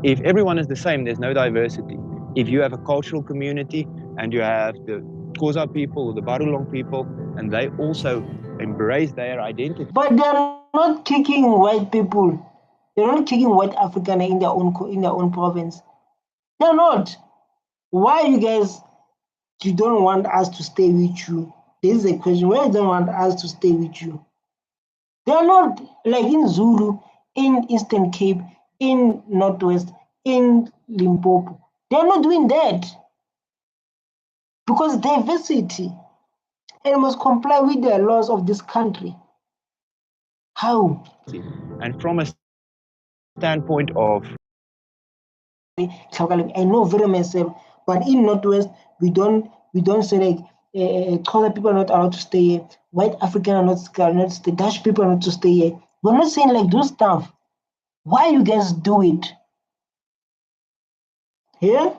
If everyone is the same, there's no diversity. If you have a cultural community and you have the Xhosa people or the Barulong people, and they also embrace their identity. But they're not kicking white people. They're not kicking white African in their own province. They're not. Why you guys you don't want us to stay with you? This is a question. Why you don't want us to stay with you? They're not like in Zulu, in Eastern Cape, in Northwest, in Limpopo. They're not doing that. Because diversity, and must comply with the laws of this country. How? And from a standpoint of I know very myself, but in Northwest we don't say like colored people are not allowed to stay here, white African are not stay, Dutch people are not to stay here. We're not saying like those stuff. Why you guys do it? Yeah?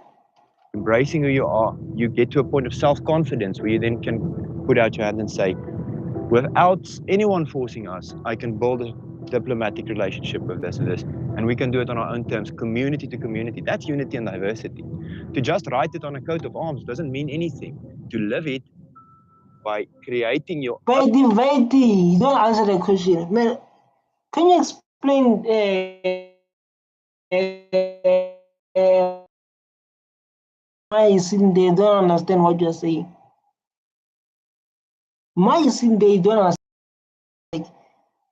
embracing who you are, you get to a point of self-confidence where you then can put out your hand and say, without anyone forcing us, I can build a diplomatic relationship with this and this, and we can do it on our own terms, community to community. That's unity and diversity. To just write it on a coat of arms doesn't mean anything. To live it by creating your Vaidi, you don't answer the question. Man, can you explain why is it they don't understand what you're saying? Why is it they don't understand? Like,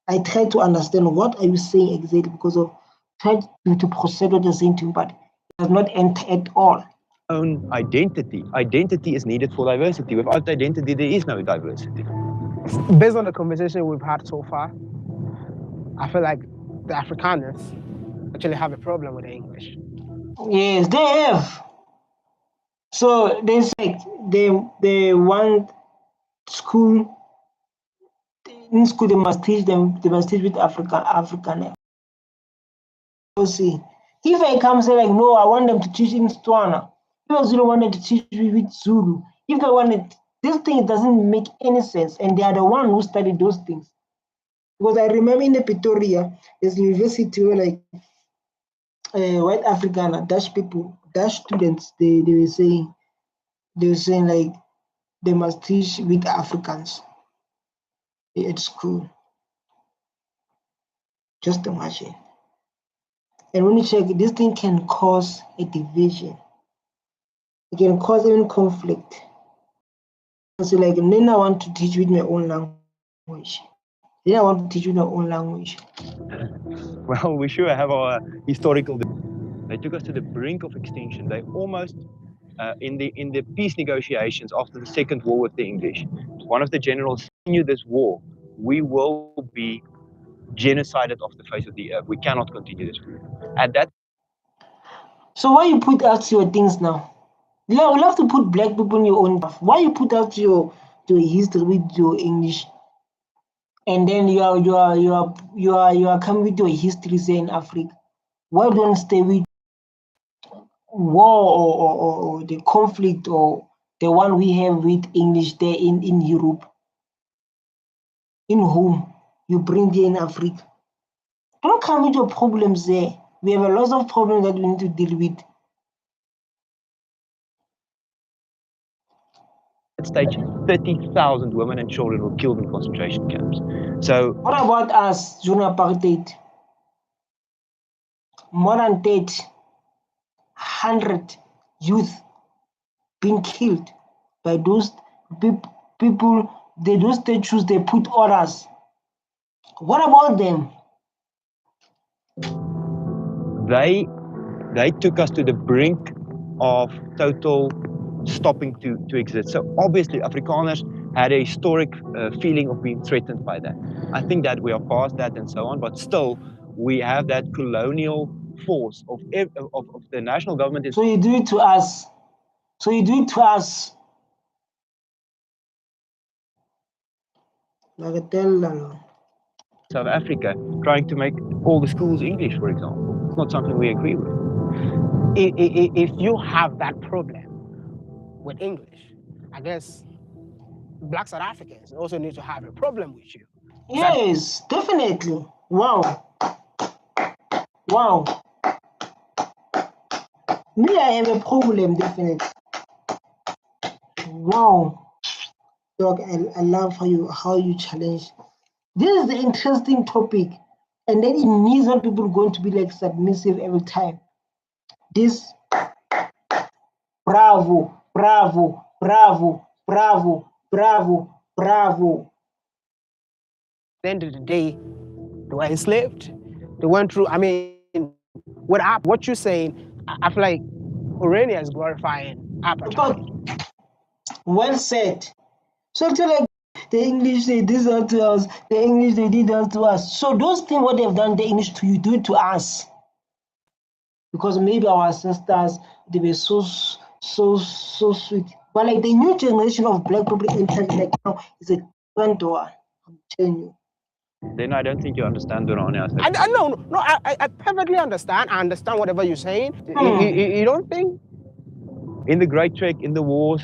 I try to understand what are you saying exactly because of trying to process what you're saying to me, but it does not enter at all. own identity. Identity is needed for diversity. Without identity, there is no diversity. Based on the conversation we've had so far, I feel like the Afrikaners actually have a problem with the English. Yes, they have. So they say they want school. In school, they must teach with Afrikaner. So see, if I come say like, no, I want them to teach in Tswana. If I Zulu wanted to teach with Zulu. If I wanted, this thing doesn't make any sense, and they are the one who studied those things. Because I remember in the Pretoria, there's a university where like white Afrikaner, Dutch people, Dutch students, they were saying like they must teach with Africans at school. Just imagine. And when you check, this thing can cause a division. It can cause even conflict. So like, then I want to teach with my own language. Then I want to teach with my own language. Well, we sure have our historical. They took us to the brink of extinction. They almost, in the peace negotiations after the Second War with the English, one of the generals knew this war, we will be genocided off the face of the earth. We cannot continue this. At that. So why you put out your things now? You have to put black people in your own stuff. Why you put out your history with your English, and then you are coming with your history saying Africa? Why don't stay with war or the conflict or the one we have with English there in Europe? In whom you bring there in Africa? Don't come with your problems there. We have a lot of problems that we need to deal with. Stage 30,000 women and children were killed in concentration camps. So what about us during apartheid? More than 100 youth being killed by those people. Those statues they put orders. What about them? They took us to the brink of total stopping to exist. So obviously Afrikaners had a historic feeling of being threatened by that. I think that we are past that and so on, but still we have that colonial force of the national government. So you do it to us. So you do it to us. South Africa trying to make all the schools English, for example. It's not something we agree with. If you have that problem with English, I guess Black South Africans also need to have a problem with you. Yes, definitely. Wow. Me, I have a problem, definitely. Wow. Dog, I love how you challenge. This is the interesting topic, and then it needs not people going to be like submissive every time. This bravo. At the end of the day, they were enslaved. They went through, I mean, what you're saying, I feel like Orania is glorifying apartheid. Well said. So like The English, they did that to us. The English, they did that to us. So those things, what they've done, the English to you, do it to us. Because maybe our ancestors, they were so sweet. But like the new generation of black people entering like now is a different one. I'm telling you. Then I don't think you understand Orania. I perfectly understand. I understand whatever you're saying. You don't think? In the Great Trek, in the wars,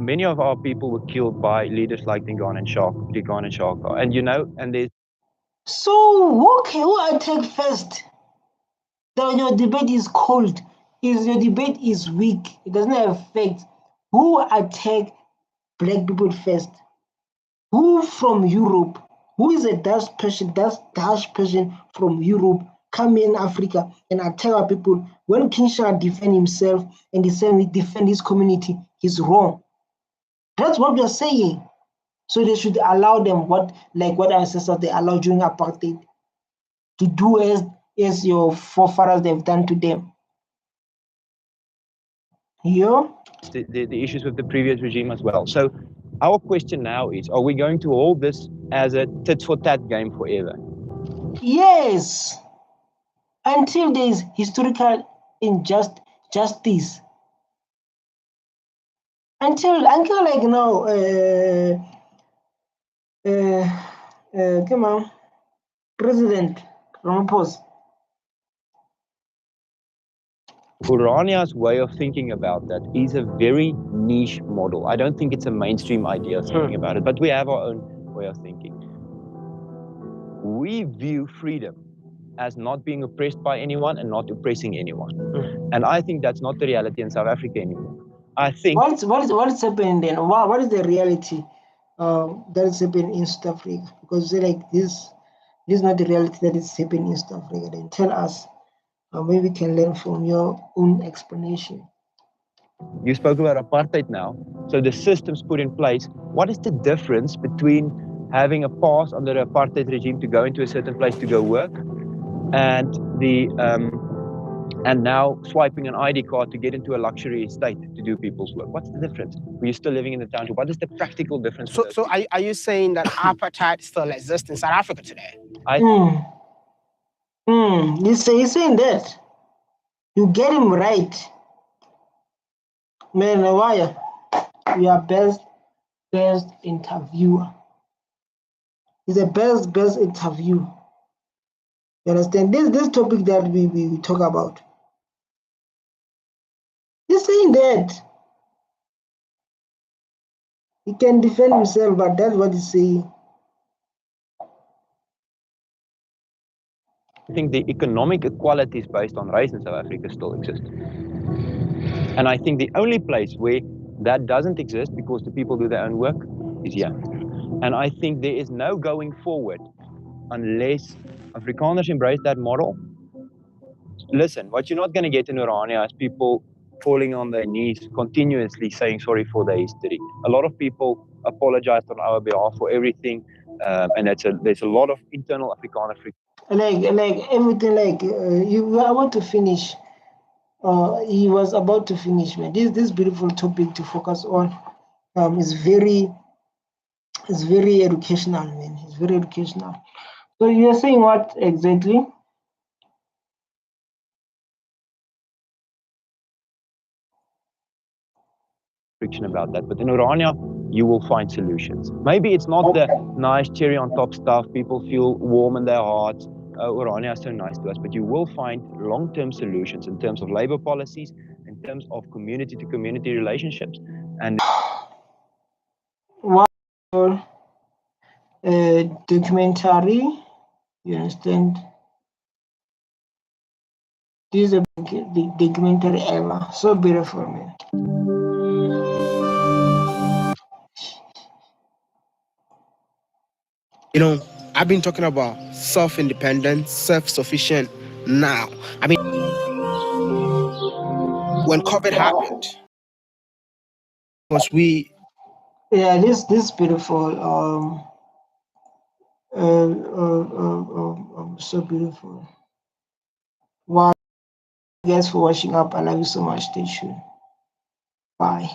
many of our people were killed by leaders like Dingaan and Shaka. And you know, and there's... So who attack first? Your debate is cold. Your debate is weak. It doesn't have facts. Who attack black people first? Who from Europe? Who is a Dutch person from Europe come in Africa and attack our people? When King Shah defend himself and he defend his community, he's wrong. That's what we are saying. So they should allow them what our ancestors they allowed during apartheid to do as your forefathers they've done to them. Yeah. The issues with the previous regime as well. So our question now is, are we going to hold this as a tit-for-tat game forever? Yes. Until there is historical justice. Until like now, come on, President Ramaphosa. Orania's way of thinking about that is a very niche model. I don't think it's a mainstream idea of thinking about it, but we have our own way of thinking. We view freedom as not being oppressed by anyone and not oppressing anyone. And I think that's not the reality in South Africa anymore. I think... What is happening then? What is the reality that is happening in South Africa? Because like this is not the reality that is happening in South Africa. Then tell us. Maybe we can learn from your own explanation. You spoke about apartheid now. So the systems put in place, what is the difference between having a pass under the apartheid regime to go into a certain place to go work and and now swiping an ID card to get into a luxury estate to do people's work? What's the difference? Were you still living in the township? What is the practical difference? So are you saying that apartheid still exists in South Africa today? He's saying that. You get him right. Man, why? You are best interviewer. He's the best interview. You understand? This topic that we talk about. He's saying that. He can defend himself, but that's what he's saying. I think the economic equalities based on race in South Africa still exist. And I think the only place where that doesn't exist because the people do their own work is here. And I think there is no going forward unless Afrikaners embrace that model. Listen, what you're not going to get in Orania is people falling on their knees continuously saying sorry for their history. A lot of people apologize on our behalf for everything, and there's a lot of internal Afrikaner like everything I want to finish. He was about to finish, man. This beautiful topic to focus on is very educational, man. It's very educational. So you're saying what exactly? Friction about that, but in Orania you will find solutions. Maybe it's not the nice cherry on top stuff, people feel warm in their hearts, Orania is so nice to us, but you will find long-term solutions in terms of labor policies, in terms of community to community relationships. And documentary, you understand? This is a documentary ever. So beautiful, man. You know, I've been talking about self-independent, self-sufficient now. I mean, when COVID happened, was we... Yeah, this beautiful. So beautiful. Wow, guys, for watching up. I love you so much. Stay tuned. Bye.